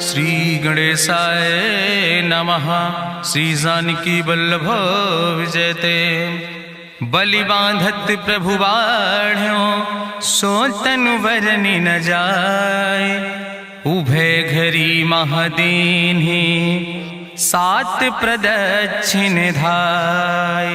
श्री गणेशाय नमः। श्री जानकी वल्लभ विजयते। बलि बांधत प्रभु बाढ़ो सो तनु बरनि न जाय। उभय घरी महादीन्हि सात प्रदक्षिण धाय।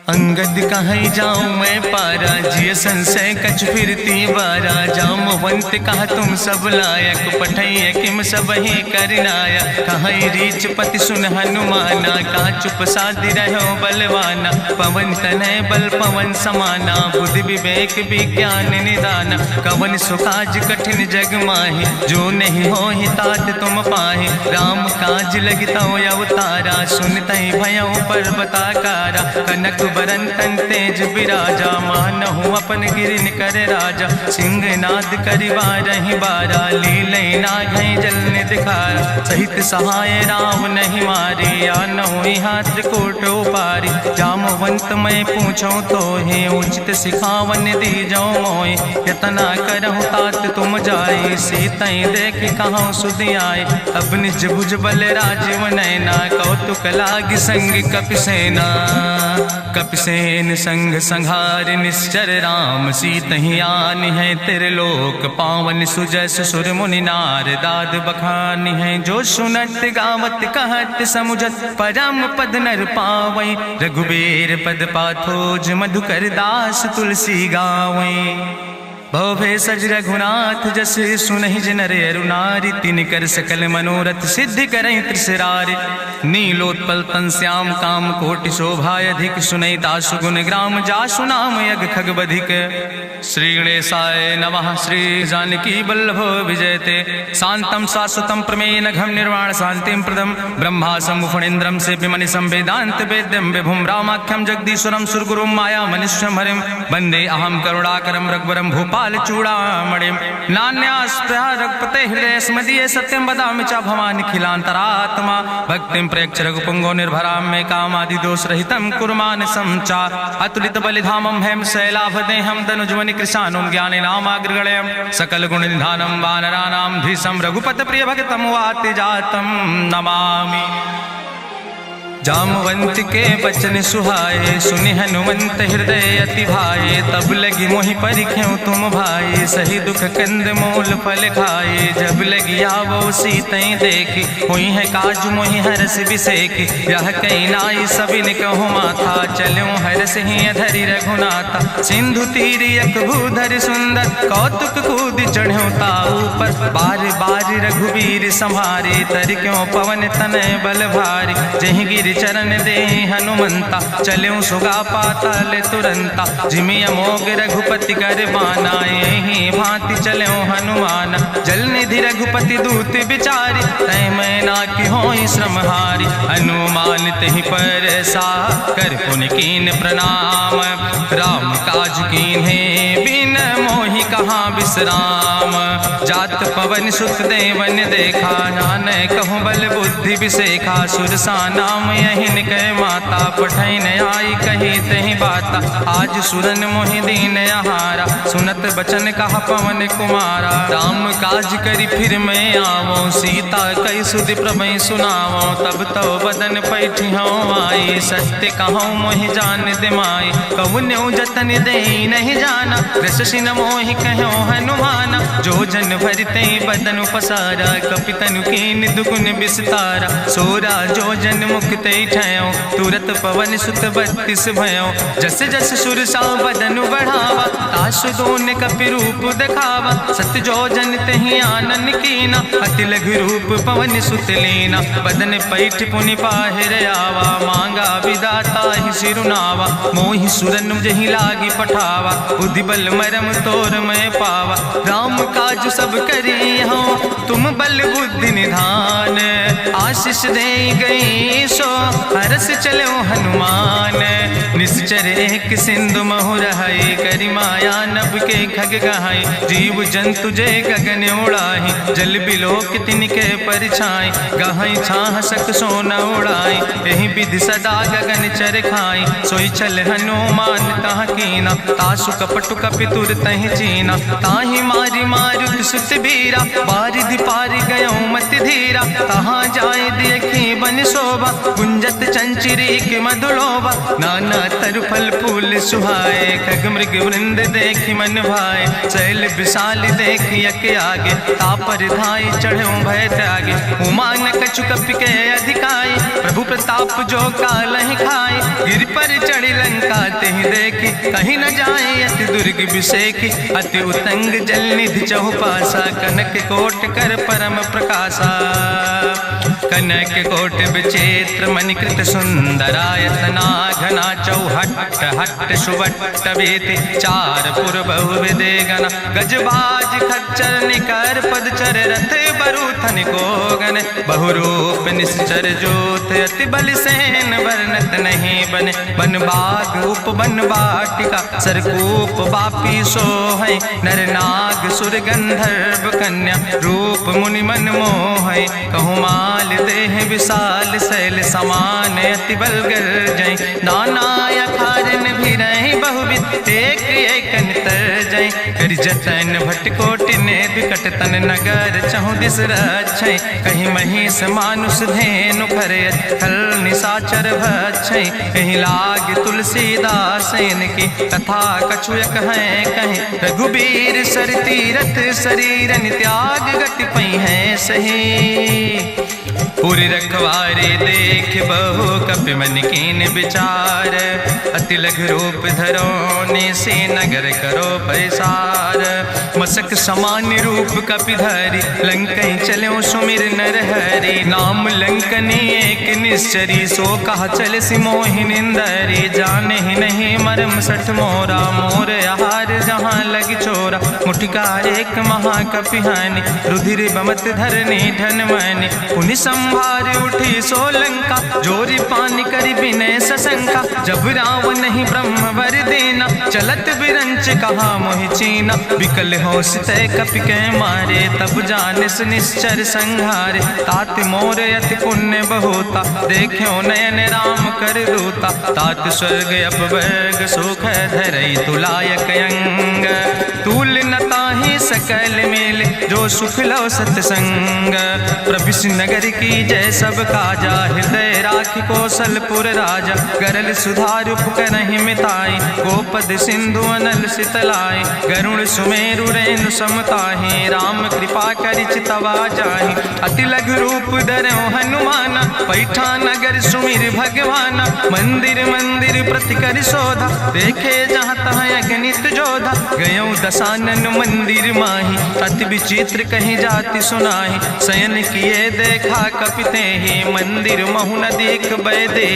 अंगद कहीं जाऊं मैं पारा जिय संशय कछ फिरती बारा। जामवंत कहा तुम सब लायक पठैय किम सब ही करनाया। कहीं रीच पति सुन हनुमाना कहा चुप साधि रहो बलवाना। पवन तनय बल पवन समाना बुद्धि विवेक विज्ञान निदाना। कवन सुकाज कठिन जग माहि जो नहीं हो ही तात तुम पाहि। राम काज लगितो अवतारा सुनतहि भयउ पर्वताकारा। कनक बरन तन तेज बिराजा मानहु अपन गिरिन कर राजा। सिंह नाद करिवारहि बारा लीलै नागहि जल दिखारा। सहित सहाय राम नहीं मारे आनहु यहाँ त्रिकूट पारी। जामवंत मैं पूछो तो हे उचित सिखावन दीजो मोय। यतना करहु तात तुम जाए सीतई देख कहाँ सुधि आए। अब निज भुज बल राजीव नैना कौतुक लाग संग कपिसेना। कपिसेन संग संहार निश्चर राम सीतहि आनि है त्रिलोक पावन। सुजस सुर मुनि नार दाद बखानि है। जो सुनत गावत कहत समुझत परम पद नर पावै। रघुबीर पद पाथोज मधुकर दास तुलसी गावै। भवभय सज रघुनाथ जस सुनहि जिनर अरुनारि। तिन कर सकल मनोरथ सिद्धि करहि त्रिसरारि। नीलोत्पल तन श्याम काम कोटि शोभा अधिक। सुनहि दासु गुण ग्राम जासु नाम यज्ञ खग बधिक। श्री गणेशाय नमः। श्री जानकी वल्लभ विजयते। शांतम शाश्वतम प्रमेयन घम निर्वाण शांतिम प्रदम। ब्रह्मा शंभु फणीन्द्रम सेव्यमणि संवेदांत वेद्यम विभुम रामाख्यम जगदीश्वरम सुरगुरुम माया मनुष्यम हरिम। वंदे अहम करुणाकरम रघुवरम भूपाल चूड़ामणिम। नान्यास्पृहा रघुपते हृदय स्मदीय सत्यम वदामि च भवानिखिलांतरात्मा। भक्तिम प्रयच्छ रघुपुंगो निर्भराम मे कामादि दोष रहितम कुर्मान समचा। अतुलित बलिधामम हेम शैलाभदेहम दनुजवनि कृशानुम ज्ञानि नामाग्रगण्यम। सकल गुण निधानम वानराणाम धीसम रघुपत प्रिय भगतम वाति जातम नमामि। जामवंत के बचन सुहाए सुनि हनुमंत हृदय अति भाए। तब लगी मोहि परिख्यो तुम भाई सही दुख कंद मूल फल खाए। जब लगी आवो सीतई देखी हुई है काज मोहि हरस बिसेखी। यह कई नाई सबिन कहु माथा चलो हरस ही धरि रघुनाथा। सिंधु तीर यक भूधर सुंदर कौतुक कूद चढ़ो ताऊ पर। बार बार रघुबीर संहारे तर क्यों पवन तनय बल भारी। जहि गिर चरण दे हनुमंता चलो सुगा पाताल तुरंता। जिमि अमोघ रघुपति कर बाना यही भांति चलो हनुमाना। जल निधि रघुपति दूत बिचारी तय मैना की होई श्रमहारी। हनुमान तहि पर सा कर पुनि कीन प्रणाम। राम काज कीन्हे बिन मोहि कहाँ विश्राम। जात पवन सुत देवन देखा नानय कहूँ बल बुद्धि विसेखा। सुरसा नाम यहिन कह माता पठैन आई कही तहि बाता। आज सुरन मोहि दीन आहारा सुनत बचन कहा पवन कुमारा। राम काज करी फिर मैं आवो सीता कई सुधि प्रभु सुनावो। तब तो बदन पैठी हूँ आई सत्य कहूँ मोहि जान दिमाई। कहुन्यु जतन दे नहीं जाना रससिन मोहि कहो हनुमाना। जो जन भरते बदन पसारा कपितनु कीन दुगुन विस्तारा। सोरा जो जन मुक्ते ठयो तुरत पवन सुत 32 भयो। जस जस सुरसा बदन बढ़ावा तासु दोन कपि रूप दिखावा। सत्य जो जन तहि आनन कीना अति लघु रूप पवन सुत लीना। बदन पैठ पुनि पाहिर आवा मांगा विदाता ही सिरुनावा। मोहि सुरन जहि लागी पठावा बुद्धि बल मरम तोर मैं पावा। राम काज सब करी हो तुम बल बुद्धि निधान। आशीष दे गई सो हरस चलो हनुमान। निश्चर एक सिंधु महुर हई करी माया नभ के खग गहाई। जीव जंतु जे गगन उड़ाही जल बिलोक तिनके परछाई। गहाई छाह सक सोन उड़ाई यही विधि सदा गगन चर खाई। सोई चल हनुमान तह कीना तासु कपटु कपितुर तहि चीना। ताहि मारी मारुत सुत बीरा बारिधि पारि गयो मत धीरा। तहाँ जाय देखी बन शोभा गुंजत चंचिरीक मधुलोभा। नाना तरु फल फूल सुहाए खग मृग वृंद देखी मन भाए। शैल विशाल देखी यके आगे तापर धाई चढ़ो भय त्यागे। उमान कछु कपि के अधिकाई प्रभु प्रताप जो कालहि खाई। गिर पर चढ़ी लंका तेहि देखी कहीं न जाए अति दुर्ग विषेखी। अति उतंग जल निधि चहुपासा कनक कोट कर परम प्रकाशा। कनक कोट विचित्र मणिकृत सुंदरायतना घना चौहट्ट हट्ट सुवट्ट वेति। चार पुर बहुविधे गना गजबाज खच्चर निकर पदचर रथ बरूथन को गन। बहुरूप निश्चर जोत अति बल सेन वर्णत नहीं बने। बन बाग उप बन बाटिका सरकूप बापी सोहै। नर नाग सुर गंधर्व कन्या रूप मुनि मन मोहै। कहूँ माल देह विशाल शैल समान अति बल गर्जै। नाना अखारन भी रही बहुविध एक एक तर जै। कर जतन भटकोटि ने विकट तन नगर चहु दिस रक्षै। कहीं महिष मानुष धेनु खरे खल निशाचर भक्षै। कहीं लाग तुलसीदास इनकी कथा कछुयक है कहीं। रघुबीर सर तीरथ शरीरन त्याग गति पई है सही। पूरी रखवारे देख बहु कपि मन कीन विचार। अति लघु रूप धरो ने से नगर करो पैसार। मसक समान रूप कपि धरि लंकई चलो सुमिर नर हरि। नाम लंकनी एक निश्चरी सो कहा चल सी मोहि निंदरी। जाने ही नहीं मरम सठ मोरा मोर आहार जहाँ लग चोरा। मुठिकार एक महाकपि हानि रुधिर बमत धरनी धन मनि। पुनि संभार उठी सोलंका जोरी पानी करी विनय सशंका। जब रावण नहीं ब्रह्म वर देना चलत बिरंच कहा मोहि चीना। विकल होश तय कपि के मारे तब जानिस निश्चर संहारे। तात मोर अति पुण्य बहुता देखो नयन राम कर दूता। तात स्वर्ग अपवर्ग सुख धरई तुलायक अंग। तूल न ताहि सकल मेल जो सुख लो सत्संग। प्रभिस नगर की जय सब काजा हृदय राखि कौशलपुर राजा। गरल सुधारु करहि मिताई गोपद सिंधु अनल सितलाई। गरुण सुमेरु रेणु समताहि राम कृपा करि चितवा जाहि। अति लघु रूप धरो हनुमाना पैठा नगर सुमिर भगवाना। मंदिर मंदिर प्रति कर शोधा देखे जहाँ तहाँ अगणित जोधा। गयो दशानन मंदिर माही अति विचित्र कहीं जाति सुनाही। शयन किए देखा कपिते ही मंदिर महु न देख बैदे।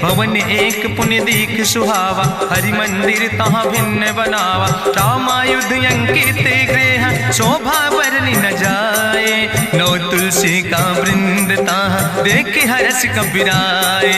भवन एक पुण्य दीख सुहावा हरि मंदिर तहाँ भिन्न बनावा। रामायुध अंकित गृह शोभा वर्णि न जाए। नौ तुलसी का वृंद तहाँ देख हरस कबीराए।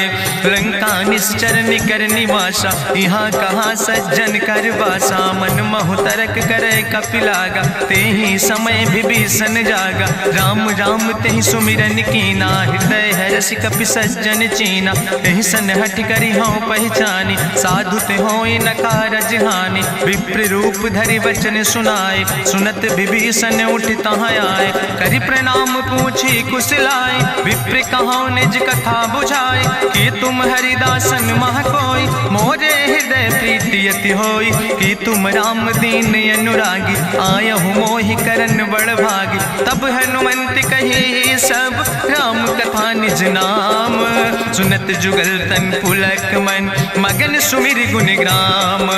लंका निश्चर निकर निवासा यहाँ कहाँ सज्जन कर वासा। मन महु तरक करे कपिलागा ते ही समय विभीषण जागा। राम राम तेहि सुमिरन कीना हृदय हरस कपि सज्जन चीना। एहि सन हठ करि हूँ पहचानी साधु ते होई न कारज हानि। विप्र रूप धरि वचन सुनाए सुनत विभीषण उठ तहाँ आए। करि प्रणाम पूछी कुशलाए विप्र कहाँ निज कथा बुझाए। कि तुम हरिदासन मह कोई मोरे हृदय प्रीति अति होई। कि तुम राम दीन अनुरागी आयहु मोहि करन बड़ भागी। तब हनुमंत कही सब राम कथा निज नाम। सुनत जुगल तन पुलक मन मगन सुमिर गुण ग्राम।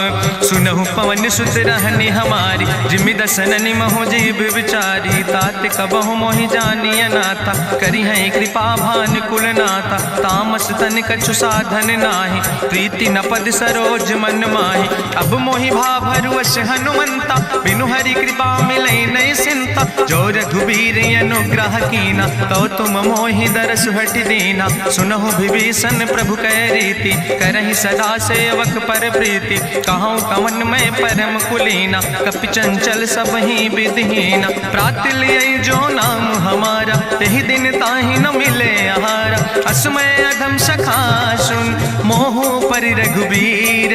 सुनहु पवन सुत रहनी हमारी जिमि दसननि महो जीव विचारी। तात कबहु मोहि जानी अनाथा करी है कृपा भान कुलनाथा, तामस तन कछु साधन नाही, प्रीति न पद सरोज मन माही। अब मोहि भाभरुअस हनुमंता, बिनु हरि कृपा मिलै नहीं सिंता। जो रघुबीर अनुग्रह कीना, तो तुम मोहि दरस हटि दीना। सुनहु विभीषण प्रभु कै रीति, करहि सदा सेवक पर प्रीति। कहूँ कवन में परम कुलीना, कपि चंचल सब ही विधिहीना। प्रात लियै जो नाम हमारा, यही दिन ताहि न मिले आहारा। असमय अधम सखा सुन, मोह पर रघुबीर।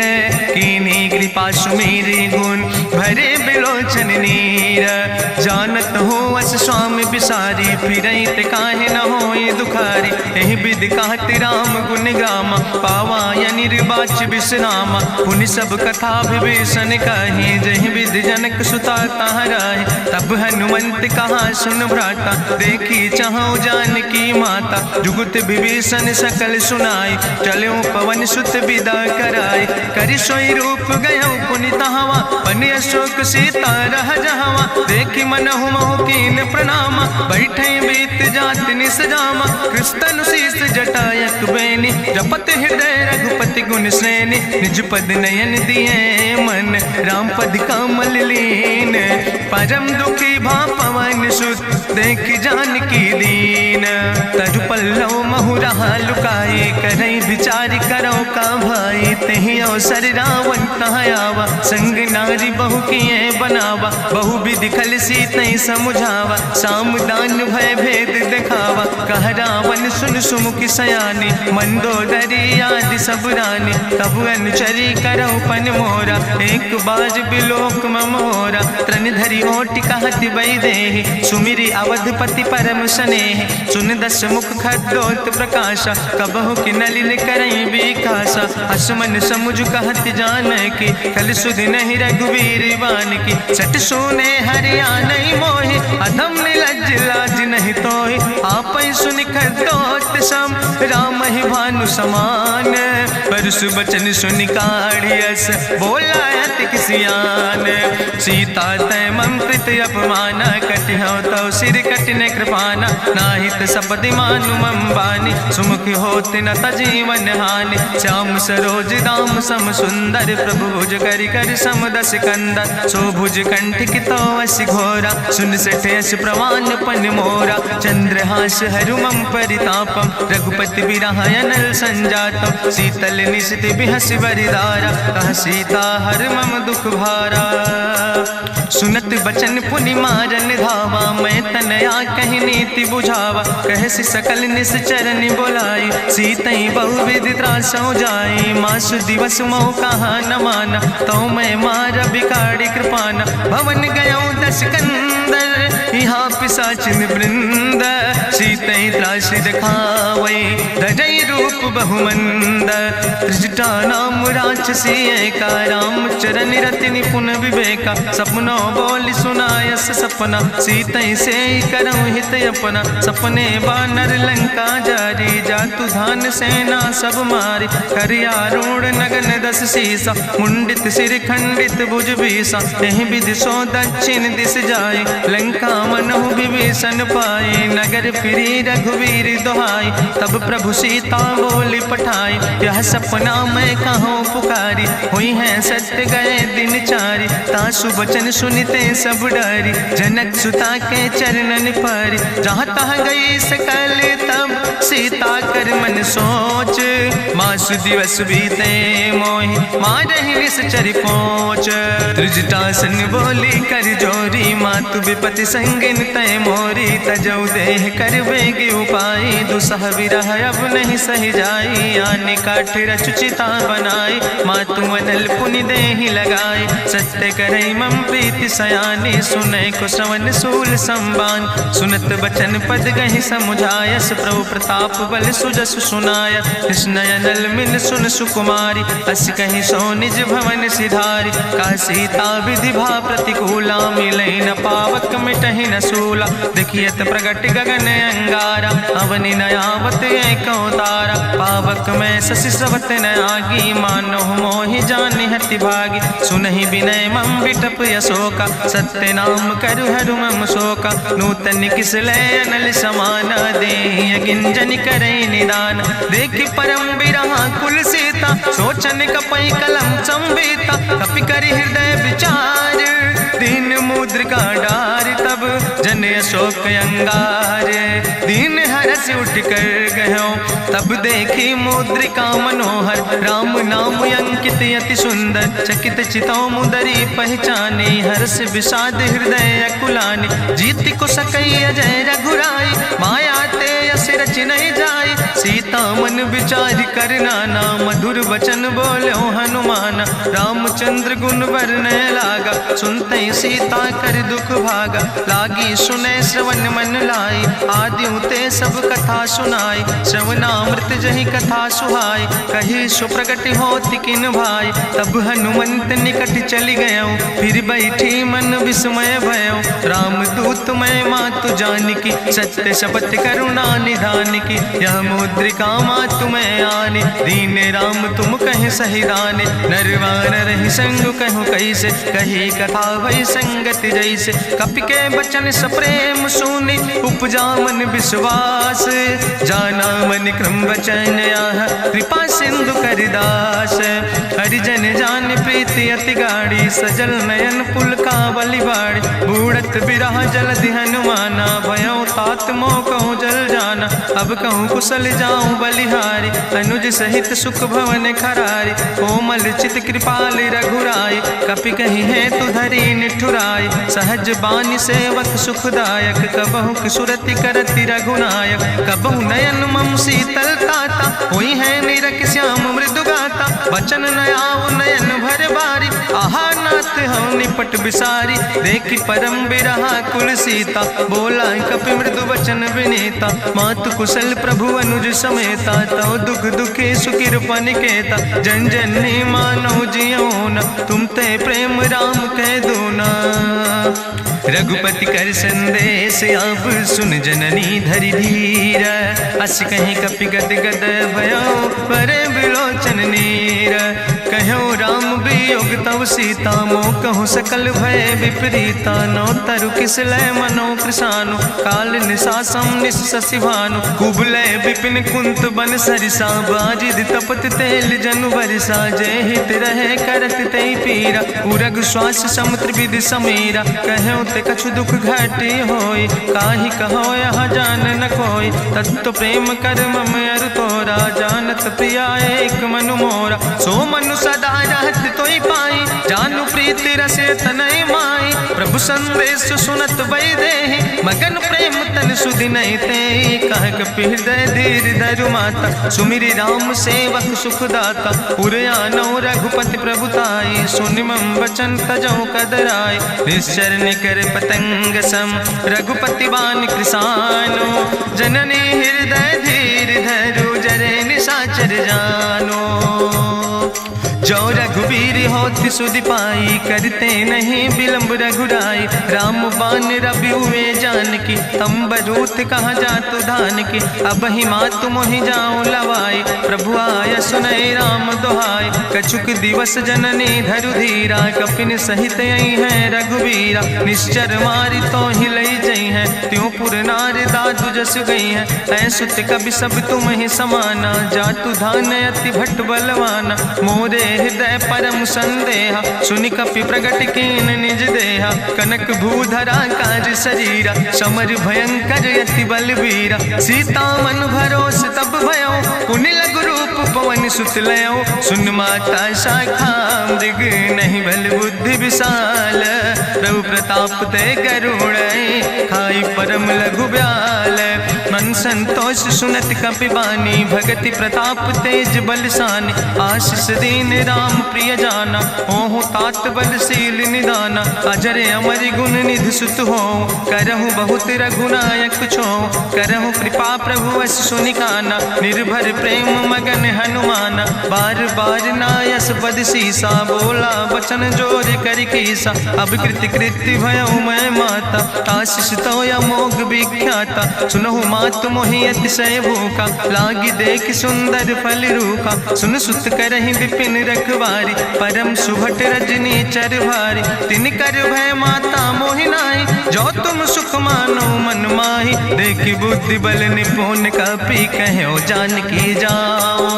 कीन्ही कृपा सुमेरि गुण, भरे बिलोचन नीर। जानत हो अस स्वामी बिसारी, फिरहि ते काहे न होई दुखारी। एहि विधि कहत राम गुण गामा, पावा निर्वाच विश्रामा। पुनि सब कथा विभीषण कही, जहि विधि जनक सुता कहाँ रहे। तब हनुमंत कहा सुन भ्राता, देखी चाहूँ जानकी माता। जुगुत विभीषण सकल सुनाई, चलो पवन सुत विदा कराई। करि सोई रूप गयो पुनि तहवा, बनि अशोक सीता रह जहवा। देखी मनहु मोह कीन प्रणामा, बैठे बीत जात निस जामा। कृष्ण शीस जटायक बेनी, जपत हृदय रघुपति गुण श्रेणी। निज पद नयन दिए मन, राम पद कमल लीन। परम दुखी भा पवन सुत, देख जानकी दीन। तरु पल्लव महु रहा लुकाई, करई विचार करो का भाई। तेहि अवसर रावण तहाँ आवा, संग नारी बहु किए बनावा। बहु विधि खल सीतै समुझावा, साम दान भय भेद दिखावा। कह रावण सुन सुमुखी सयानी, मंदोदरी आदि सब रानी। तब अनुचरी करौ पन मोरा, एक बाज बिलोक ममोरा। तृण धरि ओट कहत वैदेही, सुमिरि अवधपति परम स्नेह। सुन दस मुख खद्योत प्रकाशा, कबहु कि नलिन करई विकासा। असमन समुझ कहत जानकी, कल सुध नहीं रघुवीर बान की। सट सुने हरियाणई मोहि, अधम निलज्ज लाज नहीं तोहि। आपै सुनि खद्योत सम, राम ही भानु समान। परसु बचन सुनि काढ़ियस, बोला अति किसियान। सीता तै मम कृत अपमाना, कटिहौ तौ सिर कटिन कृपाना। नाहित सपदि मानु मम बानी, सुमुख होत न तजीवन हानि। श्याम सरोज दाम सम सुंदर, प्रभु भुज करि करि सम दस कंदर। सो भुज कंठ कितो अस घोरा, सुन सठ यस प्रवान पन मोरा। चंद्रहास हरु मम परितापम, रघुपति बिरह अनल संजातम। शीतल निशित बिहसि बरिदारा, कह सीता हर मम दुख भारा। सुनत बचन पुनि मारन धावा, मैं तनया कहि नीति बुझावा। कहसि सकल निश्चरनि बोलाई, सीतई बहुविधि त्रासौ जाई। मासु दिवस मोह कहा न माना, तो मैं मार बिगाड़ी कृपाना। भवन गयो दस कंदर, यहाँ पिशाचिन वृंद। सीतई त्रास दिखावै, धजई रूप बहुमंद। त्रिजटा नाम राक्षसी एका, राम चरण रति निपुण विवेका। सपनो बोल सुनायस सपना, सीतई से करऊँ हित अपना। सपने बानर लंका जारी, जातु धान सेना सब मारी। करियारूढ़ नगन दस सीसा, मुंडित सिर खंडित भुज बीसा। यही विधि सो दक्षिण दिस जाए, लंका मनहु विभीषण पाए। नगर फिरी रघुवीर दुहाई, तब प्रभु सीता बोली पठाई। यह सपना मैं कहूँ पुकारी, हुई है सत्य गए दिन चारी। तासु वचन सुनते सब डरी, जनक सुता के चरणन पर। जहाँ तहाँ गई सकल तब, सीता कर मन सोच। मासु दिवस बीते मोहि, मारहि निश्चर पहुँच। त्रिजटासन बोली कर जोरी, मातु विपति संगिन तय मोरी। तजौ देह कर बेग उपाय, दुसह विरह अब नहीं सही जाई। आने काठ रचुचिता बनाई, मातु अनल पुनि देहि लगाई। सत्य करई मम प्रीति सयानी, सुनै को श्रवण सूल संबान। सुनत बचन पद गहि समुझायस, प्रभु प्रताप बल सुजस सुनाय। कृष्ण अनल मिल सुन सुकुमारी, अस कहि सो निज भवन सिधारी। का सीता विधि भा प्रतिकूला, मिलै न पावक मिटहि न सूला। देखियत प्रगट गगन अंगारा, अवनि न आवत एक तारा। पावक में शशि स्रवत न आगी, मानो मोहि जानि हति भागी। सुनहि विनय मम विटप यशोका, सत्य नाम करु हरु मम शोका। तन किसलय अनल समाना दे गिंजन करे निदान देखी परम बिरहा कुल सीता सोचन कपई कलम संवेता कपि करि हृदय विचार दीन मुद्रिका डार तब जन अशोक अंगार दीन हरस उठ कर गयो तब देखी मुद्रिका मनोहर राम नाम अंकित अति सुंदर चकित चितौ मुदरी पहचाने हर्ष विषाद हृदय अकुलाने जीत को सकई अजय रघुराई माया ते यस रच नहीं जाई सीता मन विचार कर नाना मधुर वचन बोलो हनुमान रामचंद्र गुण वर्णय लागा सुनते सीता कर दुख भागा लागी सुने श्रवण मन लाई आदि ते सब कथा सुनाई श्रवणामृत जहि कथा सुहाई कही सुप्रगट होति किन भाई तब हनुमंत निकट चली गयो फिर बैठी मन विस्मय भयो राम दूत मैं मातु जानकी सत्य शपथ करुणा निधान की यह मुद्रिका मातु मैं आने दीन राम तुम कहे सही दाने नरवान रही संग कहूँ कैसे कही कथा वही संगत जैसे कपि के बचन सप्रेम सुनि उपजा मन विश्वास जाना मन क्रम वचन आह कृपा सिंधु करिदास हरिजन जान प्रीति अति गाड़ी सजल नयन पुल का बलिबाड़ी बूढ़त बिरह जलधि हनुमाना भयो तात मोह कहूँ जल जाना अब कहूँ कुशल जाऊँ बलिहारी अनुज सहित सुख भवन खरारी कोमल चित कृपाल रघुराई कपि कही है तु धरी निठुराई सहज बानी सेवक सुखदायक कबहु सुरति करति रघुनायक कबहु नयन मम शीतल ताता हुई है निरख श्याम मृदु गाता बचन नयाव नयन भर बारी आहा नाथ हम निपट बिसारी देखी परम बिरहा कुल सीता बोला कपि मृदु वचन विनीता मातु कुशल प्रभु अनुज समेता तव दुख दुखी सुखिर पनिकेता जन जन मानो जियो न तुम ते प्रेम राम कह दो ना रघुपति कर संदेश अब सुन जननी धरि धीर अस कहीं कपि गद गद भयो पर बिलोचन नीर कहो राम वियोग तव सीता मोह कहूँ सकल भय विपरीता नो तरु किसलय मनो कृषानु काल निशासम निशसिभानु कुबलय विपिन कुंत बन सरिसा बाजिद तपत तेल जनु बरिसा जय हित रहे करत ते पीरा उरग श्वास समुद्र विधि समीरा कहो ते कछु दुख घाटी होई काहि कहो यह जान न कोई तत्व प्रेम कर मम अरु तोरा जानत प्रिया एक मनु मोरा सो मनु सदा रहत तोई पाई जानु प्रीति रसे तनय माई प्रभु संदेश सुनत वै देहि मगन प्रेम तन सुधि नहीं ते कह कपि हृदय धीर धरु माता सुमिरि राम सेवक सुखदाता पुरयानो रघुपति प्रभुताई सुनि मम वचन तजौ कदराय निश्चर निकर पतंग सम रघुपति बान कृसानो जननी हृदय धीर धरु जरे निशाचर जानो जो रघुवीर होति सुधि पाई करते नहीं विलंब रघुराई राम बान रवि हुए जानकी तंबरूत कहाँ जातु धान की अब ही मातु मोहि जाऊं लवाई प्रभु आय सुनय राम दुहाई कछुक दिवस जननी धरु धीरा कपिन सहित यही है रघुवीरा निश्चर मारी तो ही लई जई है त्यों पुर नार दादु जस गई है ऐसुत कभी सब तुम ही समाना जातु धान अति भट बलवाना मोरे हृदय परम संदेहा सुनि कपि प्रगट कीन निज देहा कनक भूधरा काज शरीरा समर भयंकर यति बलवीरा सीता मन भरोस तब भयो पुनि लघु रूप पवन सुत लयो सुन माता शाखा मृग नहीं बल बुद्धि विशाल प्रभु प्रताप ते करुण खाई परम लघु ब्याल मन संतोष सुनत कपि बानी भगति प्रताप तेज बलसानी आशीष दीन राम प्रिय जाना ओहु तात बलशील निदाना अजर अमर गुण निधि सुत हो करहु बहुत रघुनायक छो करहु कृपा प्रभु अस सुनिकाना निर्भर प्रेम मगन हनुमाना बार बार नायस पद सीसा बोला वचन जोर कर कीसा अब कृति कृति भयो मैं माता आशीष तो अमोघ विख्याता सुनहु मात मोहि अतिशय भूखा, लागी देख सुंदर फल रूखा। सुन सुत करहि विपिन रखवारी, परम सुभट रजनी चर भारी। तिन कर भय माता मोहि नाहि, जो तुम सुख मानो मन माहि। देखि बुद्धि बल निपुण कपि, कहो जानकी जाओ।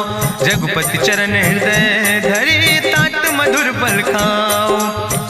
जगुपति चरण हृदय धरि, तात मधुर फल खाओ।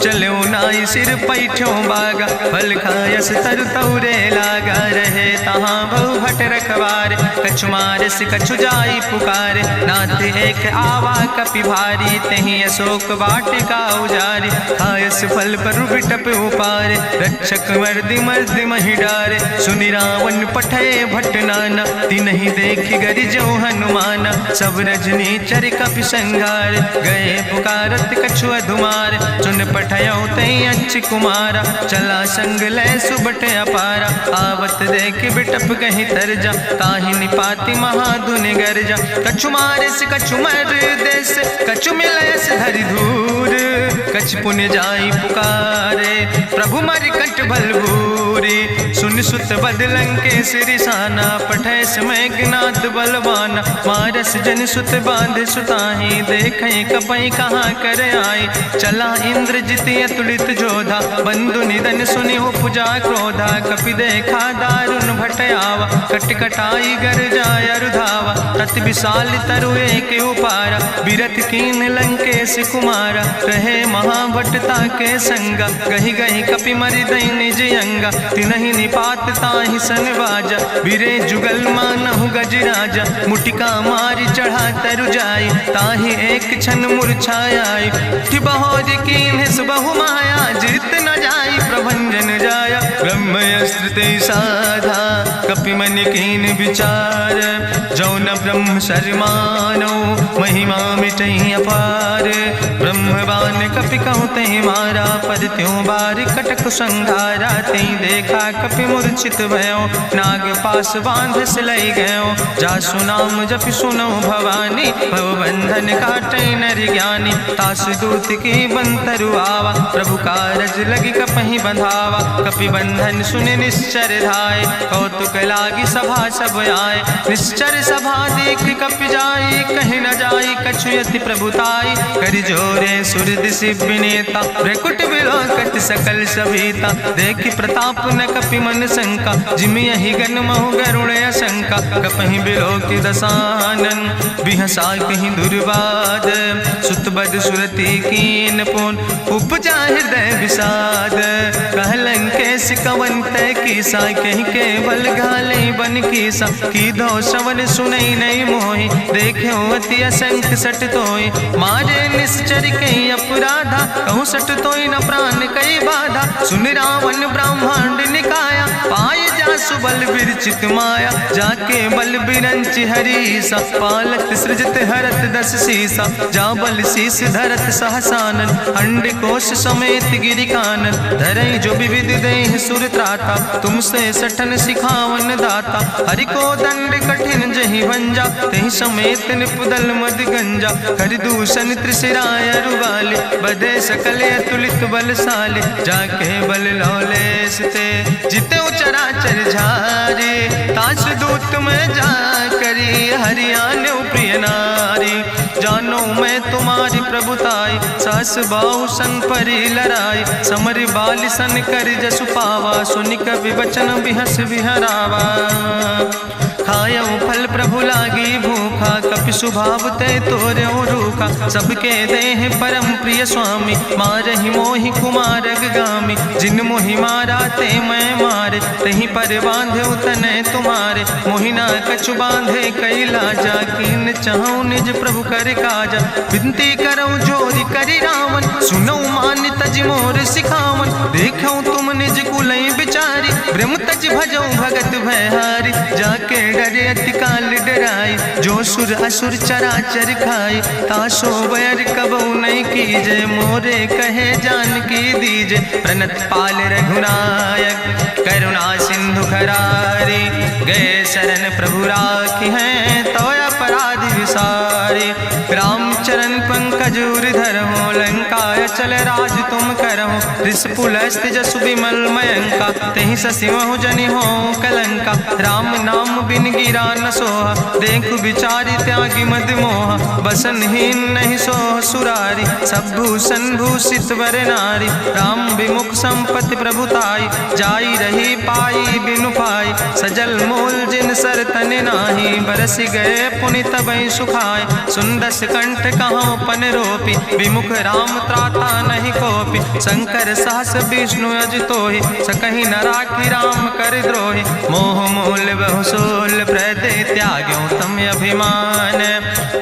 चलो नाई सिर पैठो बागा, फल खायस तरु तौरे लागा। रहे तहाँ बहु भट रखवारे, कछु मारस कछु जाई पुकारे। नाथ एक आवा कपि भारी, तहीं अशोक वाटिका उजारी। खायस फल पर बिटप उपारे, रक्षक मर्दि मर्दि महि डारे। सुनि रावण पठय भट नाना, तिन्हि देखि गरिजो हनुमाना। सब रजनी चर कपि संघार, गए पुकारत कछु अधुमार। सुन पठयो तई अच्छ कुमारा, चला संग लय सुबट अपारा। आवत देख बिटप कहीं तरजा, ताहि निपाति महाधुनि गर्जा। कछु मारिस कछु मर देस, कछु मिलयस धरि धूर। कछ पुण्य जाई पुकारे, प्रभु मरि कंठ बलभूरी। सुन सुत बदलं के सिरिसाना, पठय समय ज्ञात बलवाना। मारस जन सुत बांध सुताही, देखें कपई कहाँ कर आई। चला इंद्रजित अतुलित जोधा, बंधु निधन सुनि उपजा क्रोधा। कपि देखा दारुण भटयावा, कट कटाई गर जाय रुधावा। तत विशाल तरु एक उपारा, बिरथ कीन लंकेश कुमारा। रहे महाभटता के संगा, गहि गहि कपि मरि दई निज अंगा। तिनहि निपात ताहि सन बाजा, बिरे जुगल मानहु गजराजा। मुटिका मारि चढ़ा तरु जाई, ताहि एक क्षण मूर्छाई। बहोज कीन्हिस बहु माया, जीत न जाई प्रभंजन जाया। ब्रह्मयस्त्र ते साधा, कपि मन कीन विचार। जो न ब्रह्म शर्मानो, महिमा मिटई अपार। ब्रह्मवान कपि कहु तहि मारा, पर त्यों बार कटक संघारा। तई देखा कपि मूर्छित भयो, नाग पास बांध सिलई गयो। जासु नाम जपि सुनो भवानी, भव बंधन काटई नर ज्ञानी। तासु दूत की बंतरु आवा, प्रभु कारज लगी कपहि बंधावा। कपि बंधन सुनि निश्चर धाय, कौतुक लागी सभा सब आए। निश्चर सभा देख कपि जाई, कहीं न जाई कछु यति प्रभुताई। करि जोरे सुर दिसि विनेता, भ्रकुट विलोकत सकल सभीता। देखि प्रताप न कपि मन शंका, जिमि यहि गन महु गरुण असंका। कपहि बिलोकि दसानन, बिहसा कहीं दुर्वाद। सुत बद सुरति कीन पुन, उपजा हृदय विषाद। कहलन केस कवन तय कीसा, कहीं केवल घाले बन कीसा। कीधो श्रवण सुनई नहीं मोहि, देख्यो अति असंख्य सट तोय। मारे निश्चर कई अपराधा, कहूँ सट तोय न प्राण कई बाधा। सुन रावण ब्रह्मांड निकाया, पाय जासु बल विरचित माया। जाके बल बिरंच हरीसा, पालत सृजत हरत दस सीसा। जा बल शीस धरत सहसानन, अंड कोश समेत गिरि कानन। धरई जो विविध देह सुर त्राता, तुमसे सठन सिखावन दाता। हरि को दंड कठिन जहि भंजा, तहि समेत निपुदल मद गंजा। कर दूषण त्रिशिराय रुवाले, बधे सकल अतुलित बलशाले। जाके बल लौलेस ते, जिते चराचर झारे। तास दूत में जा करी, हरियाण प्रिय नारी। जानो मैं तुम्हारी प्रभुताई, सास बाहु सन परी लड़ाई। समर बाल सन कर जसु पावा, सुनि कवि वचन बिहस बिहरावा। खायो फल प्रभु लागी भूखा, कपि सुभाव ते तोर्यो रूखा। सबके देह परम प्रिय स्वामी, मारहि मोहि कुमार गामी। जिन मोहि मारा ते मैं मारे, तहीं पर बांधे तने तुम्हारे। मोहिना कछु बांधे कई लाजा, कीन चाहूं निज प्रभु कर काजा। विनती करऊं जोरि करि रावण, सुनऊ मान तज मोर सिखावन। देखऊं तुम निज कुलई बिचारी, ब्रह्म तज भजऊं भगत भयहारी। जाके डरे अति काल डराई, जो सुर असुर चराचर खाई। तासो बैर कबऊ नहीं कीजे, मोरे कहे जानकी दीजे। प्रणत पाल रघुनायक, करुणा सिंधु खरारी। गए शरण प्रभु राखी हैं, तो अपराध विसारी। रामचरण पंकज धर हो, लंका काय चल राज तुम करहु, ऋष पुलस्त जसु विमल मयंका, तेहि ससिमहु जनि हो कलंका। राम नाम बिन गिरा न सोहा, देखु विचारि त्यागी मद मोहा। बसनहीन नहीं सोह सुरारी, सब भूषण भूषित वर नारी। राम विमुख संपत्ति प्रभुताई, जाई रही पाई बिनु पाई। सजल मूल जिन सर तन नाही, बरस गए पुनि तबहि सुखाय। सुंदस कंठ कहाँ पन रोपी, विमुख राम त्राता नहीं कोपी। शंकर सहस विष्णु अजितोहि, सकहि न राखि राम कर द्रोहि। मोह मूल बहु सोल प्रदे, त्याग्यो तम अभिमान।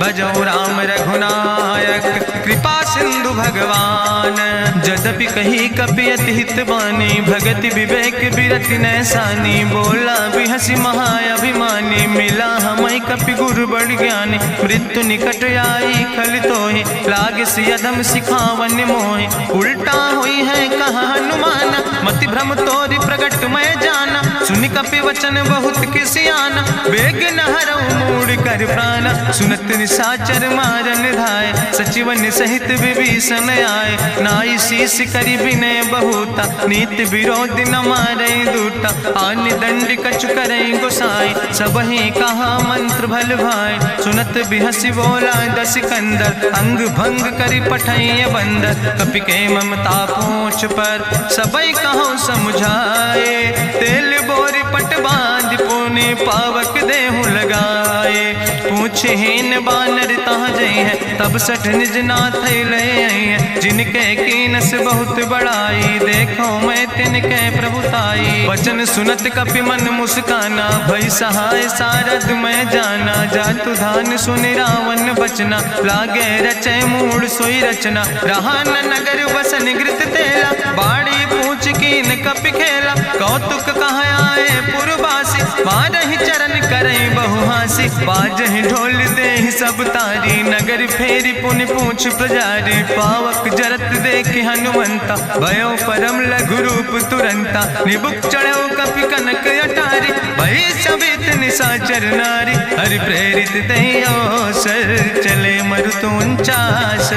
भजो राम रघुनायक, कृपा सिंधु भगवान। जदपि कही कपि अति हित बानी, भगति विवेक बिरति नैसानी। बोला बिहसि महाअभिमानी, मिला हमय कपि गुरु बड़ ज्ञानी। मृत्यु निकट आई खल तोहि, लागे सियधम सिखावन मोहि। उल्टा हुई है कहा हनुमान, मति भ्रम तोरि प्रगट मैं जाना। सुनि कपि वचन बहुत किसियाना, बेग न हरऊ मूढ़ कर प्राण। सुनत निशाचर मारन धाय, सचिवन सहित विभीषण आए। नाई शीस करि विनय बहुता, नीति विरोध न मारै दूता। आन दंड कछु करै गोसाई, सबहि कहा मंत्र भल भाई। सुनत बिहसि बोला दस कंदर, अंग भंग करि पठैय बंदर। कपि के ममता पूछ पर, सबई कहो समुझाए। तेल बोरि पट बांधि पुनि, पावक देहु लगाए। पूछहीन बानर तहाँ जई है, तब सठ निज नाथ ले आई है। जिनके कीनस बहुत बड़ाई, देखो मैं तिनके प्रभुताई। वचन सुनत कपि मन मुस्काना, भई सहाय सारद मैं जाना। जातु धान सुनि रावण बचना, लागे रचै मूढ़ सोई रचना। रहा न नगर बसन घृत तेला, बाड़ी पूछ कीन कपि खेला। कौतुक कहाँ आए पुरवासी, मारहि चरण करई बहु हासी। बाजहि ढोल देहि सब तारी, नगर फेरी पुनि पूछ पुजारी। पावक जरत देखि हनुमंता, भयो परम लघु रूप तुरंता। निबुक चढ़ो कपि कनक अटारी, भई सबित निशाचर नारी। हरि प्रेरित तहि अवसर, चले मरुत 49।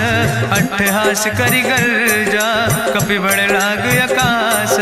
अट्ठहास करि गर्जा, कपि बड़ लाग आकाश।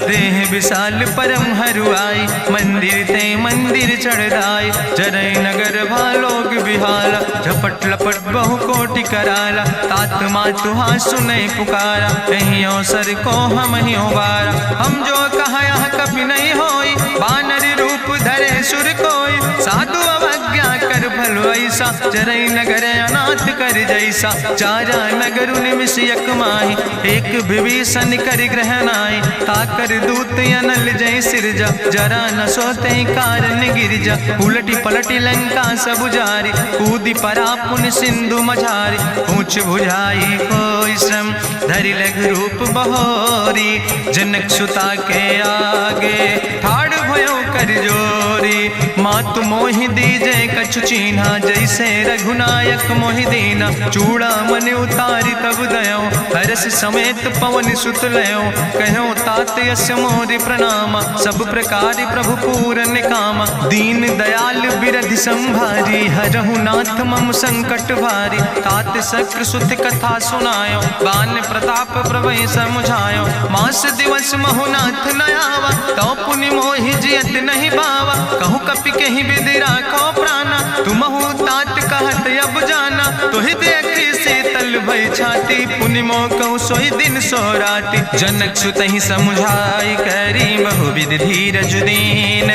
देह विशाल परम हरुआई, मंदिर ते मंदिर चढ़ाई। जरै नगर भालोग बिहाला, झपट लपट बहु कोटि कराला। तात मातु हाँ सुनै पुकारा, एहि अवसर को हम ही बारा। हम जो कहा यहाँ कपि नहीं होई, बानर रूप धरे सुर कोई। साधु अवज्ञा कर भल ऐसा, जरै नगर अनाथ कर जैसा। चारा नगर निमिष यक माही, एक विभीषण कर ग्रह नाई। ताकर दूत अनल जय सिरजा, जरा न सोते कारण गिरजा। उलटी पलटी लंका सब जारी, कूदी परा पुन सिंधु मझारी। पूछ बुझाई कोई श्रम, धरि लघु रूप बहोरी। जनक सुता के आगे, ठाड़ भयो कर जोरी। मातु मोहि दीजे कछु चीन्हा, जैसे रघुनायक मोहि दीना। चूड़ा मन उतारी तब दयो, हरस समेत पवन सुत लयो। कहो तात यस मोरि प्रणामा, सब प्रकार प्रभु पूरन कामा। दीन दयाल बिरधि संभारी, हरहु नाथ मम संकट भारी। तात शक्र सुत कथा सुनायो, बान प्रताप प्रभय समुझायो। मास दिवस महु नाथ न आवा, तो पुनि मोहि जियत नहीं बावा। कहु कपि कहि विधि राखो प्राणा, तुमहु तात कहत अब जाना। तोहि देखि शीतल भई छाती, पुनि मोह कहु सोई दिन सो राति। जनक सुतहि समुझाई, करी बहु विधि धीरज दीन।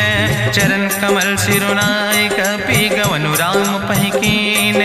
चरण कमल सिरुनाई, कपि गवनु राम पहि कीन।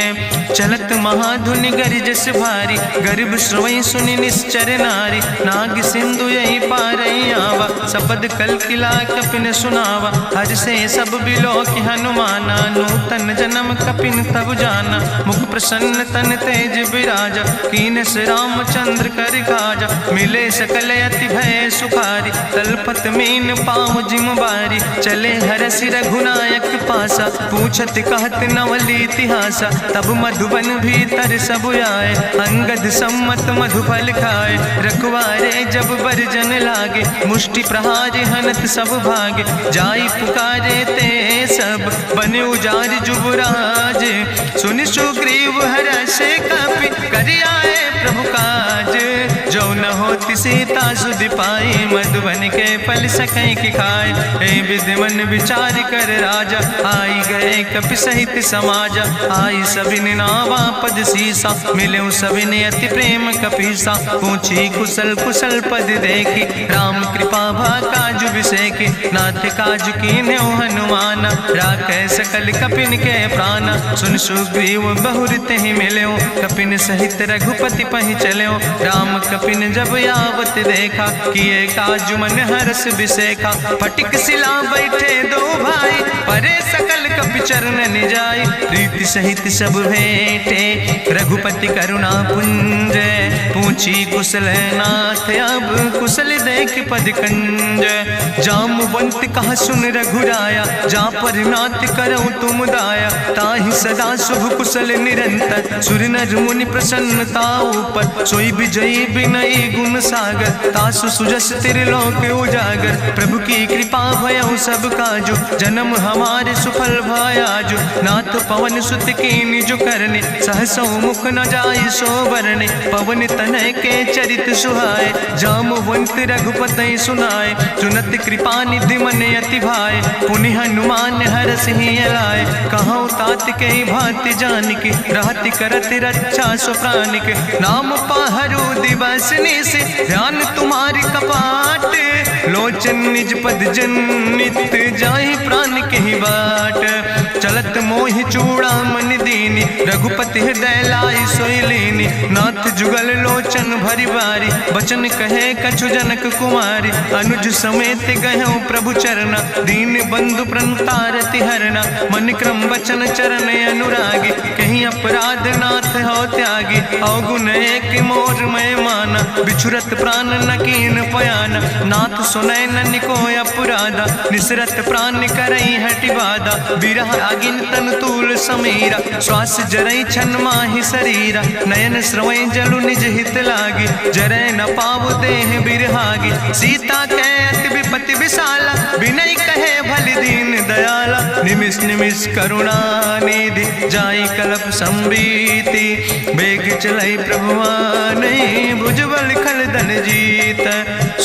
चलत महाधुनि गरिजस भारी, गर्भ श्रवै सुनि निश्चर नारी। नाग सिंधु यही पारई आवा, सबद कल किला कपिन सुनावा। हर से सब बिलोक हनुमाना, नूतन जन्म कपिन तब जाना। मुख प्रसन्न तन तेज विराजा, कीनस रामचंद्र कर काजा। मिले सकल अति भय सुखारी, तलपत मीन पाँव जिम बारी। चले हरस रघुनायक पासा, पूछत कहत नवल इतिहासा। तब मधुबन भीतर सब आए, अंगद सम्मत मधुफल खाए। रखवारे जब बरजन लागे, मुष्टि प्रहार हनत सब भागे। जाई पुकारे ते सब, बने उजार जुबराज। सुनि सुग्रीव हरषे कपि, करि आए प्रभु काज। सीता सुधि पाई, मधुबन के फल सकै की खाए। हे विधि मन विचार कर राजा, आई गए कपि सहित समाजा। आई सबिन नावा पद सीसा, मिले सबिन अति प्रेम कपीसा। पूछी कुशल कुशल पद देखी, राम कृपा भा काजु बिसेकी। नाथ काजु कीन्हे हनुमाना, राखे सकल कपिन के प्राणा। सुन सुग्रीव बहुर तेहि मिल्यो, कपिन सहित रघुपति पहि चल्यो। राम कपिन जब यावत देखा, किए काजु मन हरस बिसेखा। फटिक सिला बैठे दो भाई, परे सकल कपि चरण निजाई। प्रीति सहित सब भेंटे, रघुपति करुणा पुंज। पूछी कुशल नाथ, अब कुशल देख पद कंज। जामवंत कहा सुन रघुराया, जा पर नाथ करो तुम दाया। ताहि सदा शुभ कुशल निरंतर, सुर नर मुनि प्रसन्नता ऊपर। सोई विजयी विनयी गुण सागर, तासु सुजस त्रिलोक उजागर। प्रभु की कृपा भयउ सब काजु, जन्म हमारे सुफल भयाजु। नाथ पवन सुत की निज करने, सहसो मुख न जाय सो बरने। पवन तनय के चरित सुहाए, जामवंत रघुपति सुनाए। चुनत कृपा निधि मन अति भाए, पुनि हनुमान हरस ही लाए। कहूँ तात के भांति जानकी, रहति करत रक्षा सो प्राणिक। नाम पाहरु दिवस निस, ध्यान तुम्हारी कपाट। लोचन निज पद जनित, जाहि प्राण के ही बाट। चलत मोहि चूड़ामणि दीनी, रघुपति हृदय लाई सोई लीनी। नाथ जुगल लोचन भरि बारी, बचन कहे कछु जनक कुमारी। अनुज समेत गयो प्रभु चरना, दीन बंधु प्रणतारति हरना। मन क्रम बचन चरण अनुरागी, कहीं अपराध नाथ हो त्यागी। अवगुण एक मोर मैं माना, बिछुरत प्राण न कीन पयाना। नाथ सुनय ननि को अपराधा, निसरत प्राण करई हटि बाधा। बिरह अगिन तन तूल समीरा, श्वास जरई छन माहि शरीरा। नयन श्रवै जलु निज हित लागी, जरै न पाव देह बिरहागी। सीता के अति विपति विशाला, विनय कहे भलि दीन दयाला। निमिष निमिष करुणा निधि, जाई कलप संबीति। बेग चलै प्रभुआनै, भुजबल खल धन जीत।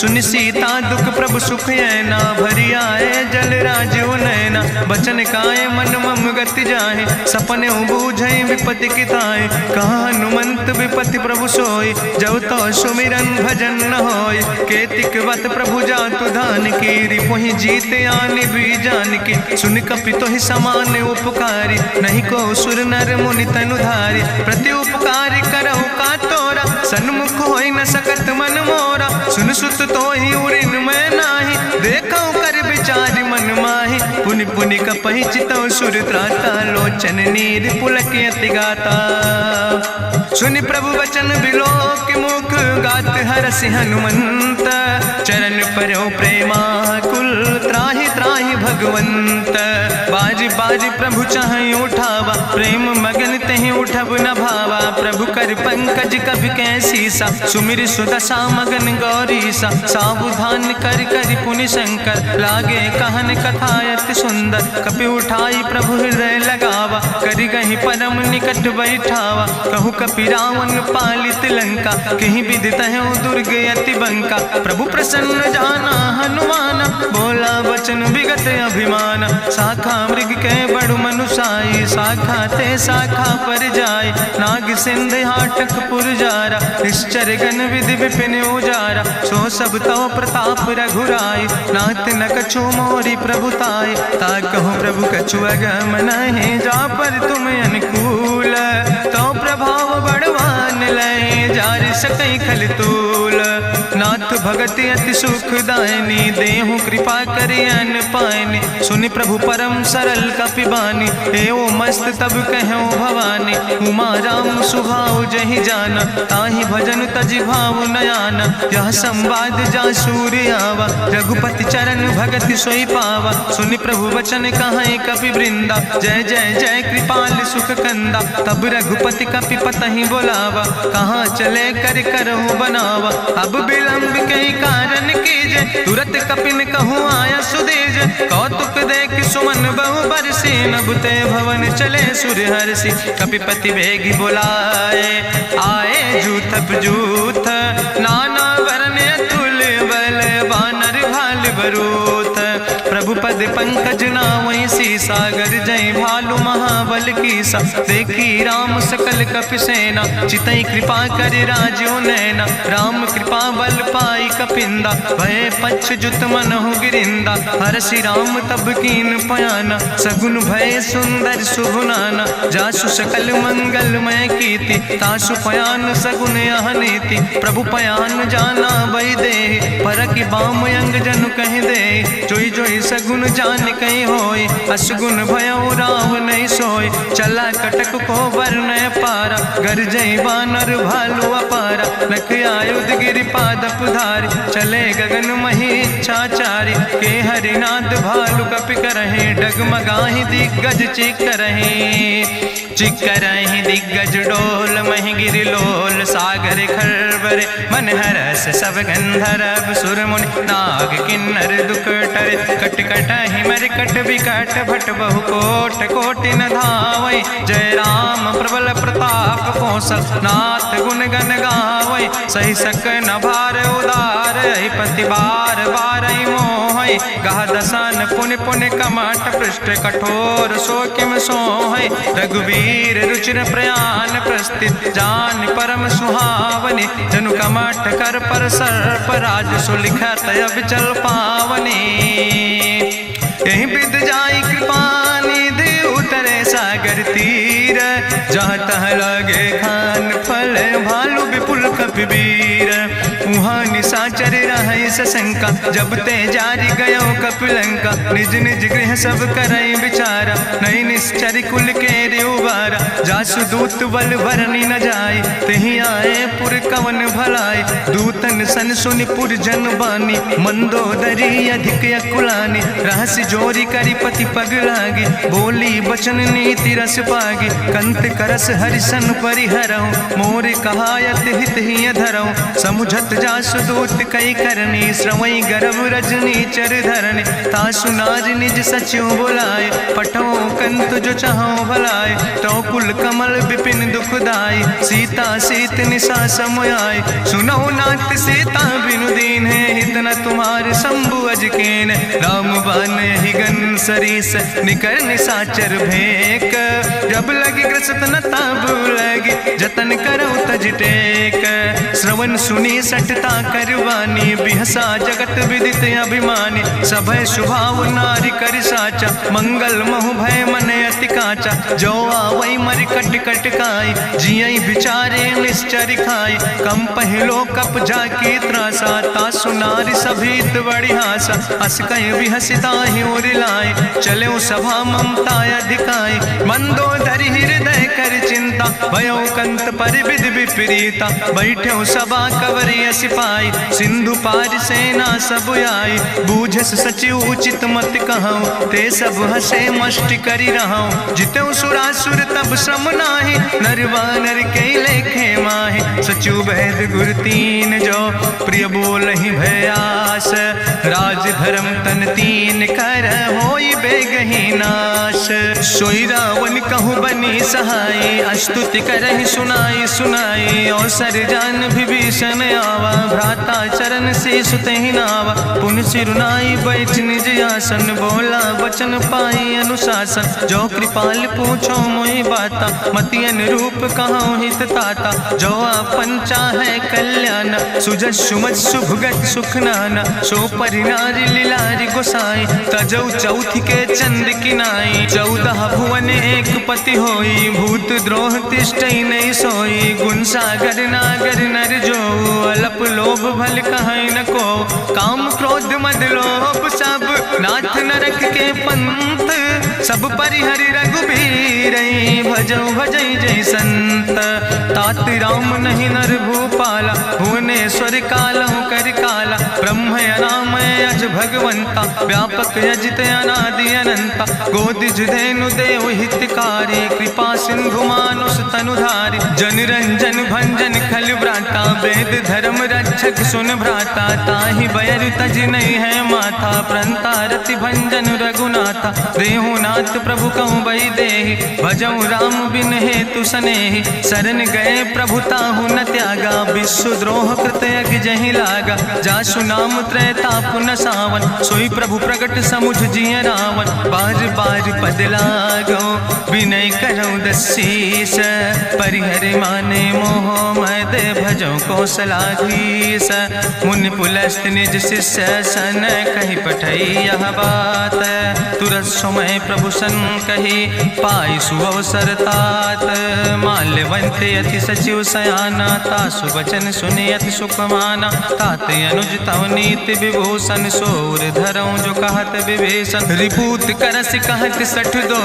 सुनि सीता दुख प्रभु सुख ऐना, भरि आए जल राजु नैना। बचन काए मन मम गति जाहे, सपने बूझै विपति किताए। कहा हनुमंत विपति प्रभु सोई, जब तो सुमिरन भजन न होय। केतिक वत प्रभु जातु धान की, रिपुहि जीत आनि भी जान की। सुन कपि तोहि समान उपकारी, नहीं को सुर नर मुनि तनुधारी। प्रति उपकार करहु का तोरा, सन्मुख होई न सकत मन मोरा। सुन सुत तोहि उरिन मैं नाही, देखौ कर विचारि मन माहि। पुनि पुनि कपहि चितौ सुर त्राता, लोचन नीर पुलक अति गाता। सुनि प्रभु वचन बिलोक मुख, गात हरसि हनुमंत। चरण पर्यो प्रेमाकुल, त्राहि त्राहि भगवंत। बाज बाज प्रभु चाहि उठावा, प्रेम मगन तेहि उठब न भावा। प्रभु कर पंकज कभि कैसीसा, सुमिर सुदशा मगन गौरीसा। सावधान कर कर पुनि शंकर, लागे कहन कथा अति सुंदर। कपि उठाई प्रभु हृदय लगावा, करि गहि परम निकट बैठावा। कहु कपि रावण पालित लंका, कहीं विधि तहु दुर्ग अति बंका। प्रभु प्रसन्न जाना हनुमाना, बोला वचन विगत अभिमान। शाखा मृग के बड़ु मनुसाई, शाखा ते शाखा पर जाय। नाग सिंध हाटक पुरजारा, निश्चर गण विधि विपिन उजारा। सो सब तो प्रताप रघुराई, नाथ न कछु मोरी प्रभुताई। ता कहूँ प्रभु कछु अगम नहीं, जा पर तुम अनुकूल। तो प्रभाव बड़वान लय, जार सकई खल तूल। नाथ भगति अति सुखदायनी, देहु कृपा करि अन पायनी। सुनि प्रभु परम सरल कपिबानी, एओ मस्त तब कहूँ भवानी। उमा राम सुभाव जहि जाना, ताहि भजन तजि भाव नयाना। यह संवाद जा सूर्य आवा, रघुपति चरण भगति सोई पावा। सुनि प्रभु वचन कहाई कपि वृंदा, जय जय जय कृपाल सुख कंदा। तब रघुपति कपि पतहि बोलावा, कहाँ चले कर करहु बनावा। अब विलंब कई कारण कीजे, तुरत कपिन कहूँ आया सुदेज। कौतुक देख सुमन बहु बरसी, नभुते भवन चले सुर हरसी। कपिपति वेगी बुलाए, आए जूथप जूथ, नाना वरन पद पंकज नावै सीसा, गर्जय भालु महाबल कीसा। देखी राम सकल कपि सेना, चितई कृपा कर राजो नैना। राम कृपा बल पाई कपिंदा, भय पक्ष जुत मनहु गिरिंदा। हरषि राम तब कीन पयाना, सगुन भय सुंदर शुभ नाना। जासु सकल मंगलमय कीर्ति, तासु पयान सगुन अहनीति। प्रभु पयान जाना बई दे, परकि बाम अंग जनु कहि दे। जोई जोई सगुन जान कहि होय, असगुन भयो राव नहीं सोय। चला कटक को वर्णय पारा, गर्जय बानर भालु अपारा। लख आयुध गिरि पादप धारि, चले गगन मही इच्छाचारि। के हरिनाद भालु कपि करहि, डगमगाहि दिग्गज चिकरहि। चिकरहि दिग्गज डोल, महि गिरि लोल। सागर खरबर मन हरस, सब गंधर्व सुर मुनि। नाग किन्नर दुख टरे, कट कटहि मरकट विकट। भट बहु कोट कोटि न धावै, जय राम प्रबल प्रताप कौशल। नाथ गुण गण गावै, सही सक न भार उदार। पति बार बार मोहै, गह दसन पुनि पुनि कमठ। पृष्ठ कठोर सो किम सोहै, रघुवीर रुचिर प्रयाण। प्रस्थित जान परम सुहावनी, जनु कमठ कर पर सर्प। राज सुलिखत अविचल पावनी, यही विद जाई कृपा निधि। उतरे सागर तीर, जहाँ तह लगे खान फल। भालु विपुल कपिवीर, उहाँ निशाचर रहै सशंका। जब ते जारी गयो कपिलंका, निज निज गृह सब करई विचारा। नहीं निश्चर कुल के उबारा, जासु दूत बल भरनी न जाय। तेहि आए पुर कवन भलाई, दूतन सन सुनि पुर जन बानी। मंदोदरी अधिक अकुलानी, रहस्य जोरी करी पति पग लागी। बोली बचन नीति रस पागी, कंत करस हरिसन परिहरऊँ। मोर कहायत हित ही धरऊँ, समुझत जासु दूत कई करनी। श्रवई गर्भ रजनी चर धरनी, तासु नाज निज सचिव बुलाए। पठो कंत जो चाहो भलाए, तो कुल कमल विपिन दुखदाई। सीता सीत निशा समयाय, सुनो नाथ सीता बिनु दीन है। हित न तुम्हारे शंभु अजकेन, राम बान ही गन सरीस। निकर निशाचर भेक, जब लगी ग्रसत न ताब लगी। जतन करो तज टेक, श्रवण सुनी सटता करवानी। बिहसा जगत विदित अभिमानी, सभय स्वभाव नारी कर साचा। मंगल महु भय मन अति काचा, जो आवै मर कट कट खाई। जियई बिचारे निश्चर खाई, कम पहलो कप जाकी त्रासा। तासु नारी सभीत बड़ी हासा, अस कहीं विहसिता ही उर लाए। चले सभा ममता अधिकाई, मंदोदरी हृदय कर चिंता। भयो कंत पर विध विपरीता, बैठे सभा कवरिय सिपाही। सिंधु पार सेना सब आई, बूझस सचिव उचित मत कहूँ। ते सब हसे मष्ट करी रहूँ, जितऊ सुरासुर तब श्रम नाही। नरवानर के लेखे माहि, सचिव भेद गुर तीन जो। प्रिय बोल ही भयास, राज धर्म तन तीन कर। होई बेगही नाश, सोई रावण कहूँ बनी सहाय। अस्तुति करहि सुनाई सुनाई, अवसर जान विभीषण आवा। भ्राता चरण से सुतहि नावा, पुन सिरुनाई बैठ निज आसन। बोला वचन पाई अनुशासन, जो कृपाल पूछो मोहि बाता। मति अनुरूप कहूँ हित ताता, जो आपन चाहे कल्याण। सुजस सुमत सुभगत सुख नाना, सो परिनारी लीलारी गोसाई। तजौ चौथ के चंद किनाई, 14 भुवन एक पति होई। भूत द्रोह तिष्ठई नहीं सोई, गुण सागर नागर नर जो। अलप लोभ भल कहीं न को, काम क्रोध मद लोभ सब। नाथ नरक के पंथ, सब परिहरि रघुबीर। भजौ भजई जय संत, तात राम नहीं नर भूपाला। भुवनेश्वर कालहु कर काला, ब्रह्म अनामय अज भगवंता। व्यापक अजित अनादि अनंता, गोदिज धेनु देव हितकारी। कृपा सिंधु मानुष तनुधारी, जन रंजन भंजन खल व्राता। वेद धर्म रक्षक सुन भ्राता, ताहि बयर तज नहीं है माथा। प्रंता रति भंजन रघुनाथा, देहु नाथ प्रभु कहूँ बई देहि। भजऊ राम बिन हेतु सनेहि, शरण गए प्रभु ताहु न त्यागा। विश्व द्रोह कृत यज्ञ जहि लागा, जासु नाम त्रैताप न सावन, सोई प्रभु प्रगट समुझ जिय रावण। बार बार पद लागो विनय करौ दसीस, परिहर माने मोह मद भजो कौशलाधीश। मुनि पुलस्त निज शिष्य सन, कहि पठई यह बात। तुरत समय प्रभु सन कही, पाई सुअवसर तात। माल्यवंत अति सचिव सयाना, तासु वचन सुनि अति सुख माना। तात अनुज तव नीति विभूषण, सोर धरऊं जो कहत विभीषण। रिपूत करस कहत सठ दो,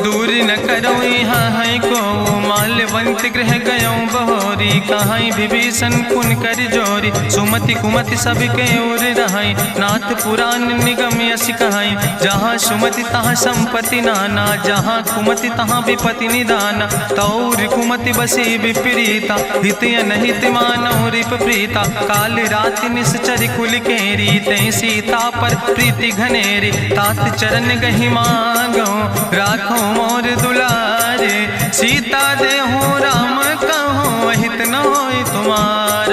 दूर न करऊं यहाँ है को। माल्यवंत गृह गयऊं बहोरी, कहाई विभीषण पुन कर जोरी। सुमति कुमति सबके ओर रहाई, नाथ पुराण निगम यस कहाई। जहाँ सुमति तहाँ संपत्ति नाना, जहाँ कुमति तहाँ विपति निदाना। तौर कुमति बसी विपरीता, हित अनहित मानव रिप प्रीता। काल राति निश्चर कुल केरी, तै सीता पर प्रीति घनेरी। तात चरण गहि मांगो, राखो मोर दुलारे। सीता देहु राम कहो, अहित न होय तुम्हार।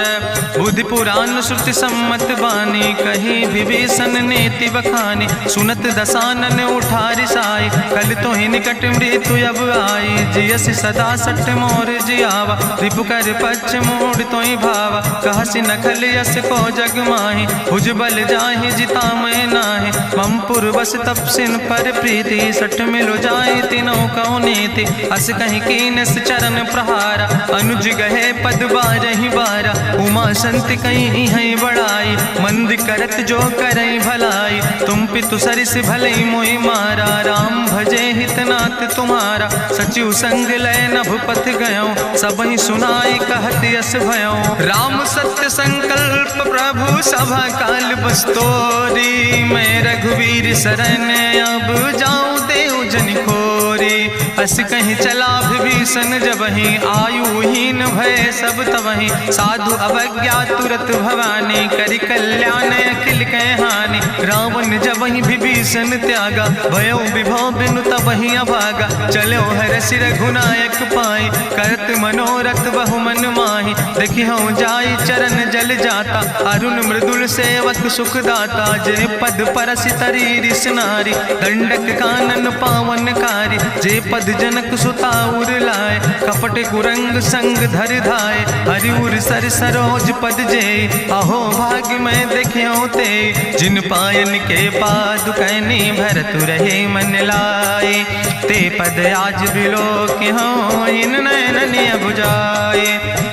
बुद्धि पुराण श्रुति सम्मत बानी, कही विभीषण नीति बखानी। सुनत दसानन उठारि साई, कल तो ही निकट मृत्यु अब आई। जियस सदा सठ मोर जियावा, रिपु कर पक्ष मोड़ तो ही भावा। कहसि नखल यस को जग माही, भुज बल जाहि जिता मैं नाही। ममपुर बस तपसिन पर प्रीति, सठ मिलो जाए तीनों कौ नीति। अस कहीं कीनस चरण प्रहारा, अनुज गहे पद बारहि बारा। उमा संत कहीं है बड़ाई, मंद करत जो करई भलाई। तुम पितु सरिस भलई मोहि मारा, राम भजे हितनाथ तुम्हारा। सचिव संग लय नभ पथ गयो, सबहि सुनाई कहत यस भयो। राम सत्य संकल्प प्रभु सभा काल बस्तोरी। मैं रघुवीर शरण अब जाऊं देव जन खोरी। अस कहीं चला विभीषण जबहि, आयुहीन भय सब तबहि। साधु अवज्ञा तुरत भवानी, करि कल्याण अखिल कै हानि। रावण जबहि विभीषण त्यागा, भयो विभव बिनु तबहि अभागा। चलो हरषि रघुनायक पाई, करत मनोरथ बहु मन माहि। देखिहु जाई चरण जल जाता, अरुण मृदुल सेवक सुख दाता। जे पद परसि तरी रिस नारी, दंडक कानन पावन कारी। जे पद जनक सुता उर लाए, कपट कुरंग संग धर धाय। हरिउर सर सरोज पद जे, अहो भाग्य मैं देख्यो ते। जिन पायन के पादु कैनी, भरत रहे मन लाए। ते पद आज बिलोक हो, इन नयन बुझाए।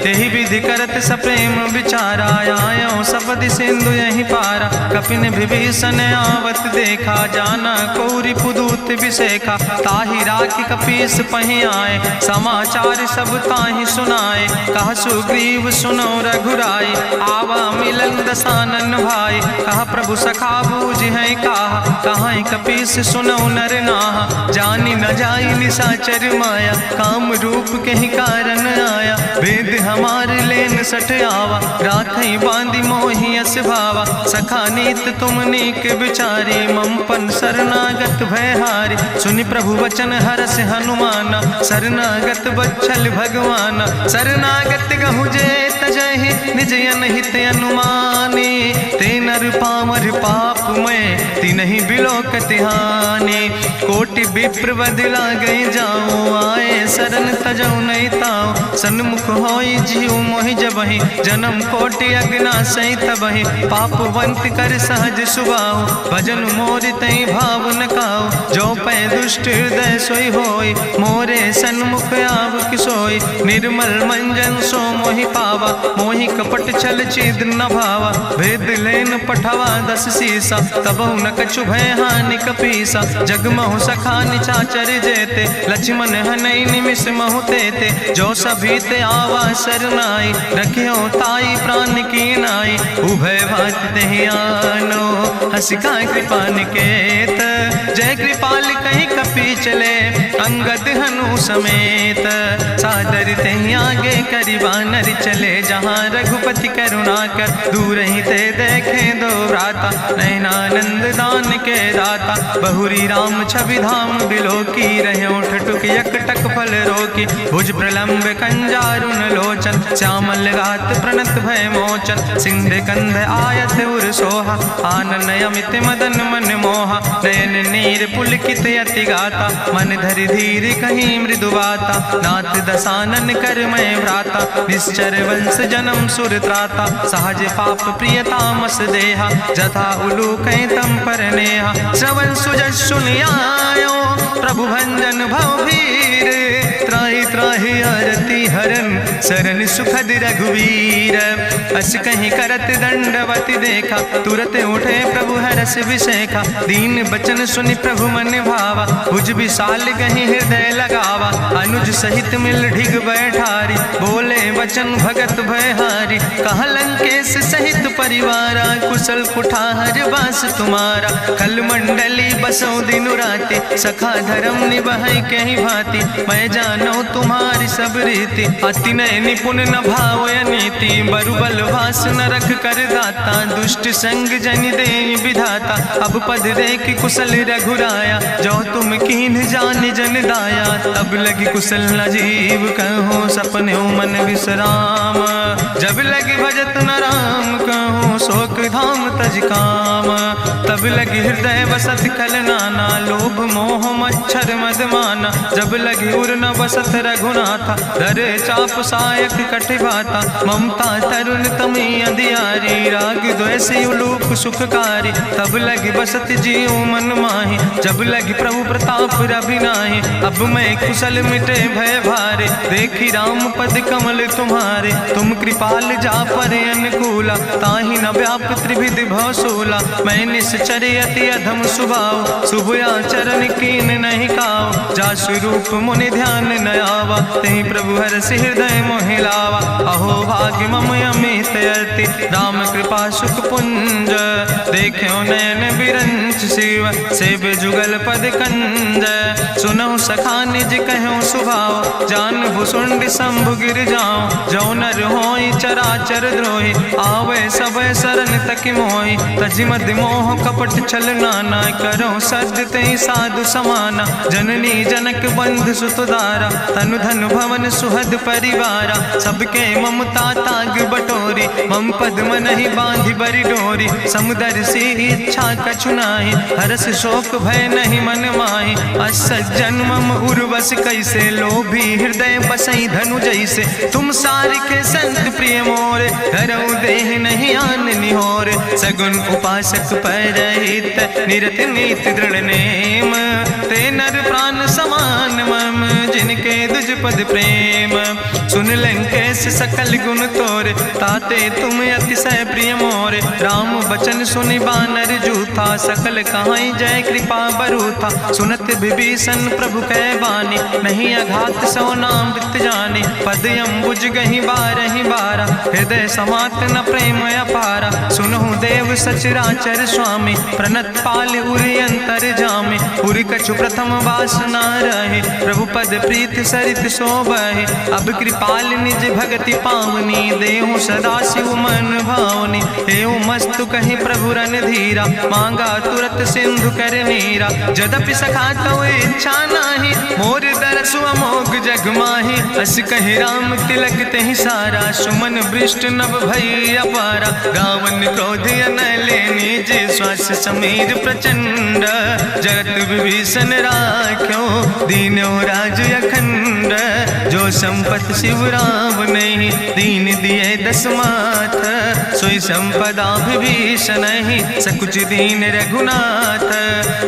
तेहि विधि करत सप्रेम विचारा, आयो सपदि सिंधु यही पारा। कपिन विभीषण आवत देखा, जाना कौरि पुदूत विशेखा। ताहि राखि कपीस पहि आए, समाचार सब ताहि सुनाए। कह सुग्रीव सुनो रघुराई, आवा मिलन दसानन भाई। कह प्रभु सखा बूझ है काहा, कहाँ कपीस सुनो नर नाहा। जानी न जाई निशाचर माया, काम रूप के ही कारण आया। वेद हमार लेन सठ आवा, राखई बांधी मोहि यस भावा। सखा नीत तुम नीक विचारी, ममपन शरणागत भयहारी। सुनि प्रभु वचन हरस हनुमाना, शरणागत बच्छल भगवाना। शरणागत गहु जे तजहि, निज अनहित अनुमानी। ते नर पामर पाप में, तिनहि बिलोकत हानि। कोटि विप्र बदला गई जाऊं, आए शरण तजऊ नहीं ताऊ। सन्मुख होई जीव मोहि जबहि, जन्म कोटि अग्ना सही तबहि। पापवंत कर सहज सुभाऊ, भजन मोर तई भाव न काऊ। जो पै दुष्ट हृदय सोई होई, मोरे सन्मुख आव किसोई। निर्मल मंजन सो मोहि पावा, मोहि कपट छल छिद्र न भावा। भेद लेन पठवा दस सीसा, तबहु न कछु भय हानि कपीसा। जगमहु सखा निचाचर जेते, लक्ष्मण हनई निमिष महु तेते। जो सभी ते आवा सरनाई, रखियो ताई प्राण की नाई। उभय भात तेहि आनो, हसिका कृपा निकेत। जय कृपाल कहीं कपी चले, अंग अंगद हनु समेत। सादर तहि आगे करि बानर चले, जहाँ रघुपति करुणा कर दूर ही ते देखे दो भ्राता। नयनानंद दान के दाता, बहुरी राम छवि धाम बिलोकी। रहे ठटुक यकटक फल रोकी, भुज प्रलंब कंजारुन लोचन। श्यामल गात प्रणत भय मोचन, सिंध कंध आयत उर सोहा। आनन अमित मदन मन मोहा, नयन नीर पुलकित अति गाता। मन धरि धीर कहीं मृदु बाता, नाथ दसानन कर मैं भ्राता। निश्चर वंश जन्म सुर त्राता, सहज पाप प्रियतामस देहा। जथा उलूक तम पर नेहा, श्रवण सुजस सुनियायो। प्रभु भंजन भव भीर, त्राहि त्राहि आरती हरन। शरण सुखद रघुवीर, अस कहीं करत दंडवत देखा। तुरत उठे प्रभु हरस विशेखा, दीन बचन सुनि प्रभु मन भावा। भुज विशाल कहीं हृदय लगावा, अनुज सहित मिल ढिग बैठारी। बोले वचन भगत भयहारी, कहा लंकेश सहित परिवारा। कुशल कुठार बास तुम्हारा, कल मंडली बसो दिनु राति। सखा धर्म निभाई कहीं भांति, मैं जानो तुम्हारी सब रीति। अति नय निपुण न भाव नीति, बरुबल भास न रख कर दाता। दुष्ट संग जन दे विधाता, अब पद देख कुशल रघुराया। जो तुम कीन जान जन दाया, तब लगी कुशल न जीव कहो। सपने मन विश्राम, जब लगी भजत न राम कहो। शोक धाम तज काम, तब लगी हृदय बसत खल नाना। लोभ मोह मच्छर मद माना, जब लगी उर न बसत रघुनाथा। धर चाप सायक कटिभाता, ममता तरुण तमी अंधियारी। राग द्वेष उलूक सुखकारी, तब लगी बसत जीव मन माही। जब लगी प्रभु प्रताप रवि नाही, अब मैं कुशल मिटे भय भारे। देखी राम पद कमल तुम्हारे, तुम कृपाल जा पर अनुकूला। ताहि न व्याप त्रिविध भवसूला, मैं निश्चर अति अधम स्वभाव। शुभ आचरण कीन नहीं काव, जा स्वरूप मुनि ध्यान न आवा। तेहि प्रभु हरषि हृदय मोहि लावा। अहो भाग्य मम अमित अति, राम कृपा सुख पुंज। देखो नयन बिरंच शिव, सेव जुगल पद कंज। सुनहु सखा निज कहूँ सुभाव, जान भुसुंड शंभु गिर जाऊं। जो नर होई चराचर द्रोही, आवे सब शरण तक मोहि। तजि मद मोह कपट छल नाना, करो सद तेहि साधु समाना। जननी जनक बंधु सुत दारा, तनु धन भवन सुहद परिवारा। सबके ममता ताग बटोरी, मम पद मन ही बांधि बरी डोरी। समुदर सी इच्छा कछु नाही, हरस शोक भय नहीं मन माही। असज्जन मम उर्वश कैसे, लोभी हृदय बसई धनु जैसे। तुम सारिके संत प्रिय मोरे, धरऊ देह नहीं आन निहोर। सगुन उपासक परहित, निरत नीति दृढ़ नेम। ते नर प्राण समान मम, जिनके दुज पद प्रेम। सुन लंकेश सकल गुण तोरे, ताते तुम अतिशय प्रिय मोरे। राम बचन सुनि बानर जूथा, सकल कहाई जय कृपा बरूथा। सुनत विभीषण प्रभु कै बानी, नहीं अघात सो नाम वृत जानी। पद अम्बुज गहि बारहि बारा, हृदय समात न प्रेम अपारा। सुनहु देव सचराचर स्वामी, प्रणत पाल उरि अंतर जामी। उरि कछु प्रथम वासना रहे, प्रभु पद प्रीत सरित शोभहि। अब कृपाल निज भगति पावनी, देहु सदा शिव मन भावनी। एवं मस्तु कहि प्रभु रन धीरा, मांगा तुरत सिंधु कर नीरा। जदपि सखा तो इच्छा नाही, मोर दरसु अमोघ जग माही। अस कहि राम तिलक तेहि सारा, सुमन वृष्ट नभ भई अपारा। गावन क्रोध अनले निज, श्वास समीर प्रचंड। जगत विभीषण राख्यो, दीनो राज अखंड। जो संपत शिव राम नहीं, दीन दिए दस माथ। सोई संपदा विभीषण ही, सकुच दीन रघुनाथ।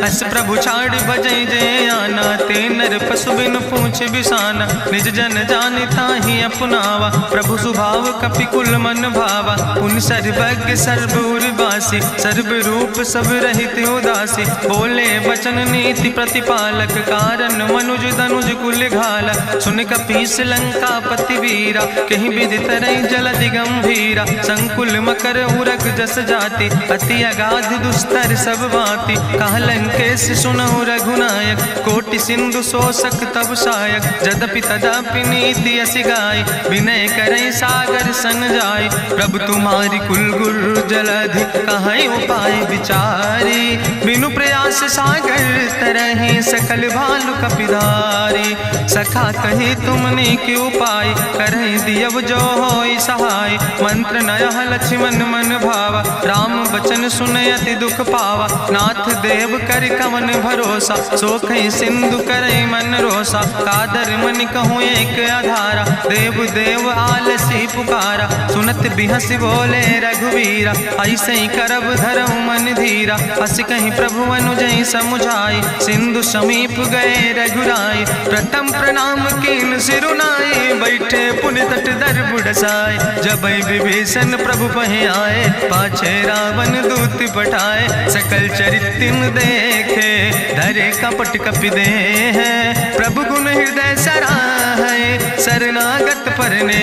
अस प्रभु छाड़ भजई जय आना, ते नर पशु बिन पूछ बिसाना। निज जन जानिता ही अपनावा, प्रभु स्वभाव कपिकुल मन भावा। उन सर्वज्ञ सर्वउर्वासी, सर्व रूप सब रहित उदासी। बोले वचन नीति प्रतिपालक, कारण मनुज दनुज कुल घाला। सुन कपीस लंका पति वीरा, कहीं विधि तरई जलधि गंभीरा। संकुल मकर उरग जस जाति, अति अगाध दुस्तर सब भांति। कहा लंकेश सुनहु रघुनायक, कोटि सिंधु सो तोषक तब सायक, जदपि तदपि नीति असि गाय, विनय करई सागर सन जाय। प्रभु तुम्हारी कुल गुरु जलधि, कहीं उपाय विचारी, बिनु प्रयास सागर तरहि, सकल भालु कपिधारी। सखा कही तुमने के उपाय, करहि दियव जो होई सहाय। मंत्र नयह लक्ष्मण मन भावा, राम बचन सुनयति दुख पावा। नाथ देव कर कवन भरोसा, सोखई सिंधु करई मन रोसा। कादर मन कहूँ एक आधारा, देव देव आलसी पुकारा। सुनत बिहस बोले रघुवीरा, ऐसे ही करब धरऊ मन धीरा। हस कहीं प्रभु अनुजय समुझाई, सिंधु समीप गए रघुराई। प्रथम प्रणाम कीन सिरुनाई, बैठे पुनि तट दर बुढ़साए। जब विभीषण प्रभु पहे आए, पाछे रावण दूत पठाए। सकल चरित्र देखे, धरे कपट कपि दे है। प्रभु गुण हृदय सराहै, शरणागत परने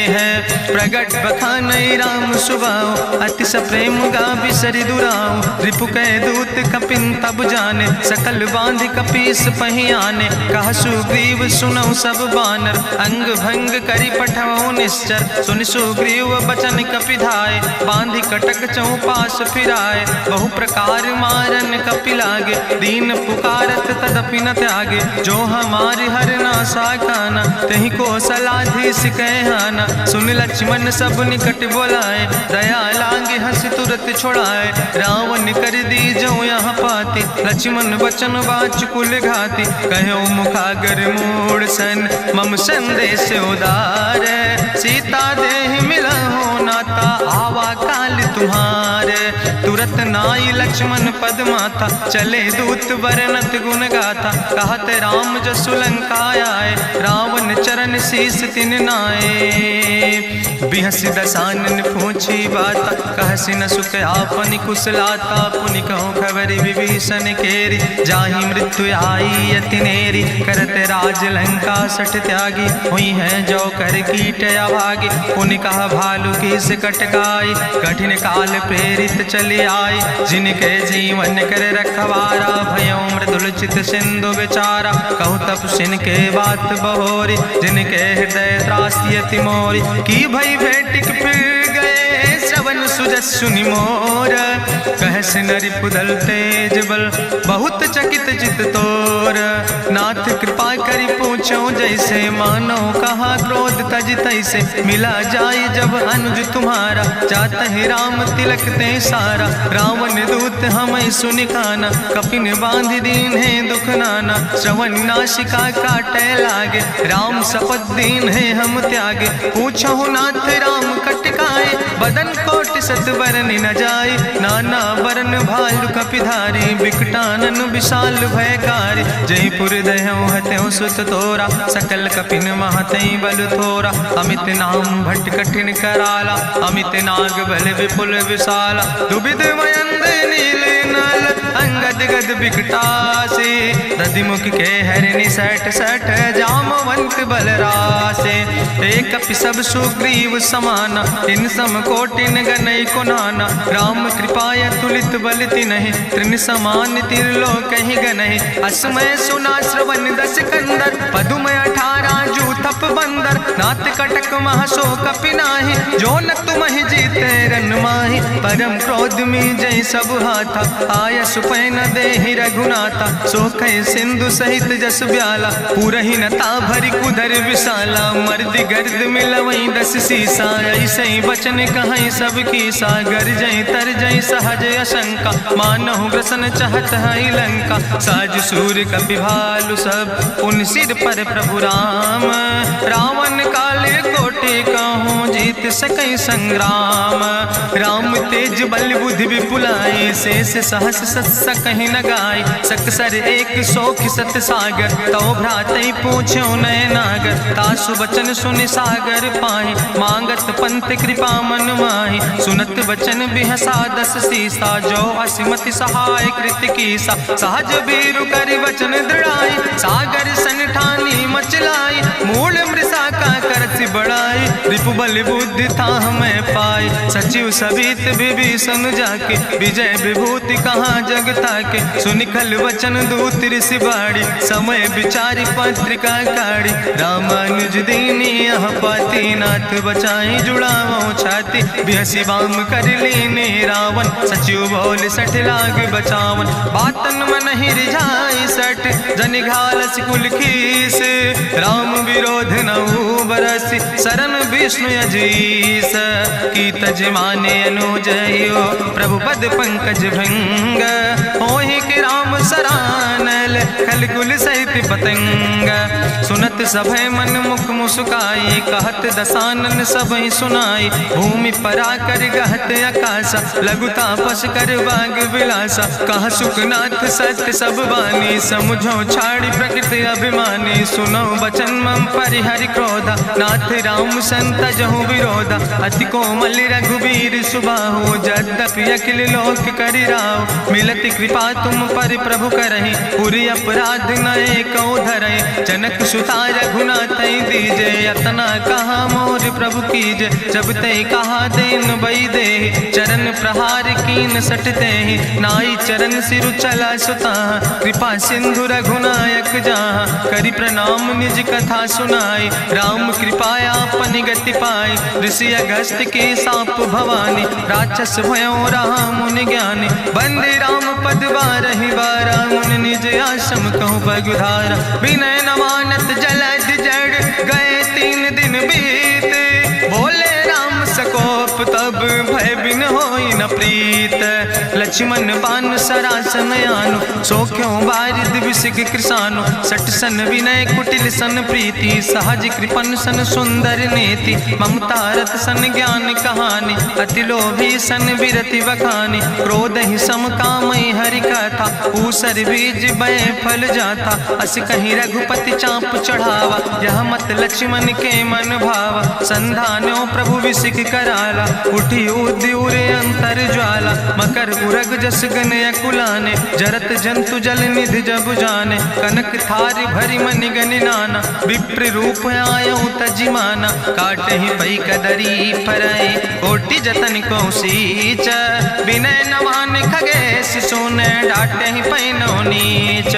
है। प्रगट बखानई राम सुभाओ, अति सप्रेम गावि सरि दुराओ। रिपु कै दूत कपिन तब जाने, सकल बांधि कपीस पहि आने। कहा सुग्रीव सुनौ सब बानर, अंग भंग करि पठवौ निश्चर। सुनि सुग्रीव बचन कपिधाय, बांधि कटक चौपास फिराए। बहु प्रकार मारन कपि लागे, दीन पुकारत तदपि न त्यागे। जो हमारि हर ना साकाना, तहि कौशलाधीश कहना। सुन लक्ष्मण सब निकट बोलाए, दया लागे हंस तुरत छोड़ाए। रावण कर दी जो यहाँ पाती, लक्ष्मण बचन बाच कुल घाती। कहो मुखागर मूढ़ सन, मम संदेश उदार। सीता देह मिला हो नाता, आवा काल तुम्हारे। तुरत नाई लक्ष्मण पद माथा, चले दूत बरनत गुण गाथा। कहत राम जसु लंका आए, रावण चरण शीस तिन नाए। बिहसी दसानन पूछी बाता, कहसी न सुख आपन कुशलाता। पुनि कहूँ खबरि विभीषण केरी, जाहि मृत्यु आई अति नेरी। करत राज लंका सठ त्यागी, हुई है जो कर कीट अभागी। पुनि कहा भालू कीस कटकाई, कठिन काल प्रेरित चली आई। जिनके जीवन कर रखवारा, भयो मृदुल चित सिंधु विचारा। कहूँ तप सिन के बात बहोरी, जिनके हृदय त्रासियति मोरी। की भई भेटिक फिर गए, श्रवण सुजस सुनि मोर। कहस नरि पुदल तेज बल, बहुत चकित चित तोर। नाथ कृपा करि पूछो जैसे, मानो कहा क्रोध तज तैसे। मिला जाय जब अनुज तुम्हारा, जात है राम तिलक ते सारा। रावण दूत हमें सुनि काना, कपिन बांध दीन है दुख नाना। श्रवण नासिका काटे लागे, राम शपथ दीन है हम त्यागे। पूछो नाथ राम कटकाए, बदन कोटि सत बरन न जाए। नाना बरन भालु कपिधारी, बिकटानन विशाल भयकारी। जयपुर दह्यों हत्यों सुत तोरा, सकल कपिन महतई बल थोरा। अमित नाम भट्ट कठिन कराला, अमित नाग बल विपुल विशाला। दुबिध मयंद नील नल, अंगद गद बिकटासे। दधिमुख के हरिणि सठ सठ, जामवंत बलरासे। एक कपि सब सुग्रीव समाना, इन सम कोटिन गनई को नाना। राम कृपाय तुलित बल तिन्हि, त्रिन समान तिरलोक ही गनहि। असमय सुना श्रवण दस कंदर, पदुमय 18 जूथप बंदर। नाथ कटक महसो कपि नाहि, जो न तुमहि जीते रन माहि। परम क्रोध में जय सब हाथा, आय सुपै न देहि रघुनाथा। सो कह सिंधु सहित जस ब्याला, पूरहि नता भरि कुधर विशाला। मर्द गर्द मिलवई 10 सीसा, ऐसे बचन कहीं सब की सागर। जय तर जय सहज अशंका, मानहु ग्रसन चाहत है लंका। साज सूर कपि भालु सब, पुन सिर पर प्रभु राम। रावण काले कोटि कहूँ, जीत सकई संग्राम। राम तेज बल बुद्धि विपुलाई, शेष सहस सत कहीं न गाय। सकसर 100 सत सागर, तो भ्रातई पूछो नय नागर। तासु बचन सुनि सागर पाहि, मांगत पंथ कृपा मन माहि। सुनत बचन बिहसा 10 सीसा, जो असिमति सहाय कृत कीसा। सहज बीरु करि वचन दृढ़ाई, सागर सन ठानी मचलाई। मूल मृषा का करसि बड़ाई, रिपु बल बुद्धि था हमें पाई, सचिव सबित विभीषण जाके, विजय विभूति कहाँ जगता के, सुनिखल वचन दूत ऋषि बाड़ी, समय विचारी पत्रिका काढ़ी, रामानुज दीनी यह पाती, नाथ बचाई जुड़ावो छाती, बिहसी बाम कर लीने रावण, सचिव बोल सठ लाग बचावन, बातन मन ही रिझाई सठ, जन घालस कुल खीस, राम विरोध नहु बरसी, शरण विष्णु अजीस, की तज माने अनुजयो, प्रभु पद पंकज भंग, होहि के राम सरानल, खल कुल सहित पतंग, सुनत सभय मन मुख मुस्काई, कहत दसानन सबहि सुनाई, भूमि परा कर गहत आकाशा, लघु तापस कर बाग विलासा, कहा सुखनाथ सत्य सब बानी, समुझो छाड़ी प्रकृति अभिमानी, सुनो बचन मम परिहरि क्रोधा, नाथ राम संत जहु विरोधा, अति कोमल रघुबीर सुबाहु, यद्यपि अखिल लोक करि राव, मिलति कृपा तुम पर प्रभु करहि, पुरि अपराध नए कौ धरहि, जनक सुता रघुनाथ दीजे, यतना कहा मोर प्रभु कीजे, जब ते कहा देन बई दे, चरण प्रहार कीन सट दे, नाई चरण सिरु चला सुता, कृपा सिंधु रघुनायक जहाँ, करि प्रणाम निज कथा सुनाई, राम कृपाया अपनी गति पाई, ऋषि अगस्त के साप भवानी, राक्षस भयो रहा मुनि ज्ञानी, बंदे राम पद बारहि बारा, मुनि निज आश्रम कहु बगुधारा, विनय न मानत जलद जड़, गए 3 दिन बीते, बोले राम सकोप तब भय बिन होई न प्रीत, लक्ष्मण बान सरासन यानु, सो क्यों बारिद विसिग कृसानु, सट सन विनय कुटिल सन प्रीति, सहज कृपन सन सुंदर नेति, ममता रत सन ज्ञान कहानी, अति लोभी सन विरति बखानी, क्रोध ही सम कामई हरि कथा, ऊसर बीज बय फल जाता, अस कहीं रघुपति चाप चढ़ावा, यह मत लक्ष्मण के मन भावा, संधान्यो प्रभु विसिक कराला, उठी उद्यूर अंतर ज्वाला, मकर उरग जस गन अकुलाने, जरत जंतु जल निधि जब जाने, कनक थारी भरी मनि गनि नाना, विप्र रूप आयो तजिमाना, काटे ही पई कदरी फरई, कोटि जतन को सीच, विनय नवान खगेश सोने, डाटे ही पैनो नीच,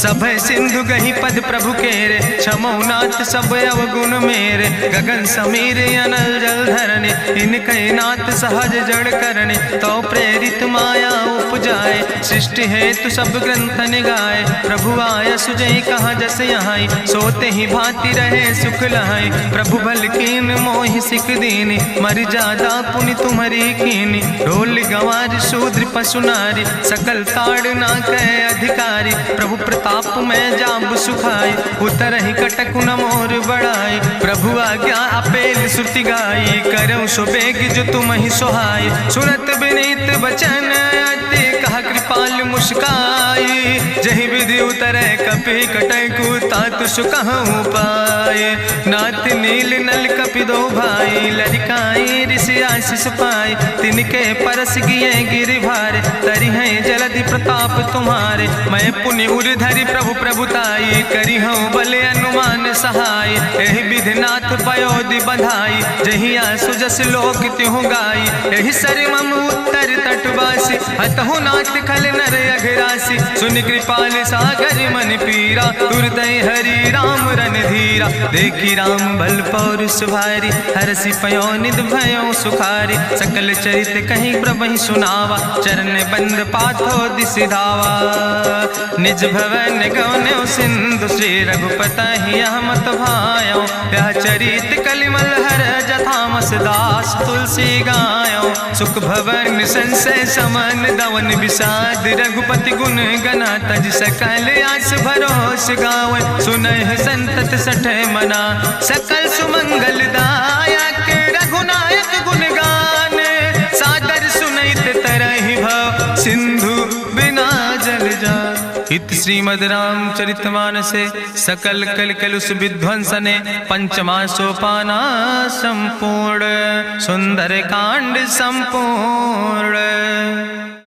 सब सिंधु गही पद प्रभु केरे, क्षमो नाथ सब अवगुण मेरे, गगन समीर अनल जल धरने, इनके नाथ सहज जड़ करने, तो प्रेरित माया उपजाए, सृष्टि हेतु सब ग्रंथ निगाए, प्रभु आय सुजई कहा जस यहाँ, सोते ही भांति रहे सुख लहाई, प्रभु भल कीन मोहि सिख दीनी, मर जादा पुनि तुम्हारी कीनी, ढोल गंवार शूद्र पशु नारी, सकल ताड़ ना कहे अधिकारी, प्रभु प्रताप में जाब सुखाई, उतर ही कटक न मोर बढ़ाई, प्रभु आज्ञा अपेल श्रुति गाई, करऊँ सो बेग जो तुम ही सोहाई, सुनत विनीत बचन अति, कहा कृपाल मुस्काई, जही विधि उतरे कपि कटकु, तातु सुकहु पाए, नाथ नील नल कपि दो भाई, लरिकाई ऋषि आशीष पाए, तिनके परस गिए गिरि भारे, तरि हैं जलधि प्रताप तुम्हारे, मैं पुनि उर धरि प्रभु प्रभुताई, करी हूँ बल अनुमान सहाय, एहि विधिनाथ पयोधि बधाई, जहिया सुजस लोक त्यों गाई, एहि सर मम उत्तर तटवासी, हतहु नाथ खल नर अघरासी, सुन कृपाल सागर मन पीरा, तुरतै हरि राम रणधीरा, देखी राम बल पौरुष भारी, हरसि पयो निध भयो सुखारी, सकल चरित कहीं प्रभु सुनावा, चरण बंद पाथो दिसि धावा, निज भवन गौन्यो सिंधु, श्री रघुपति यह मत भायो, यह चरित कलिमल हर जथामस दास तुलसी गायो, सुख भवन संशय समन दवन विषाद, रघुपति गुण गना तज सकल आस भरोस गावे, सुनहि संतत सठ मना, सकल सुमंगल दायक रघुनायक गुण गाने, सादर सुनैत तरहि भव सिंधु बिना जल जा, इत श्रीमद् रामचरितमानसे सकल कलकलुष विध्वंसने, पंचमा सोपाना संपूर्ण, सुंदर कांड संपूर्ण।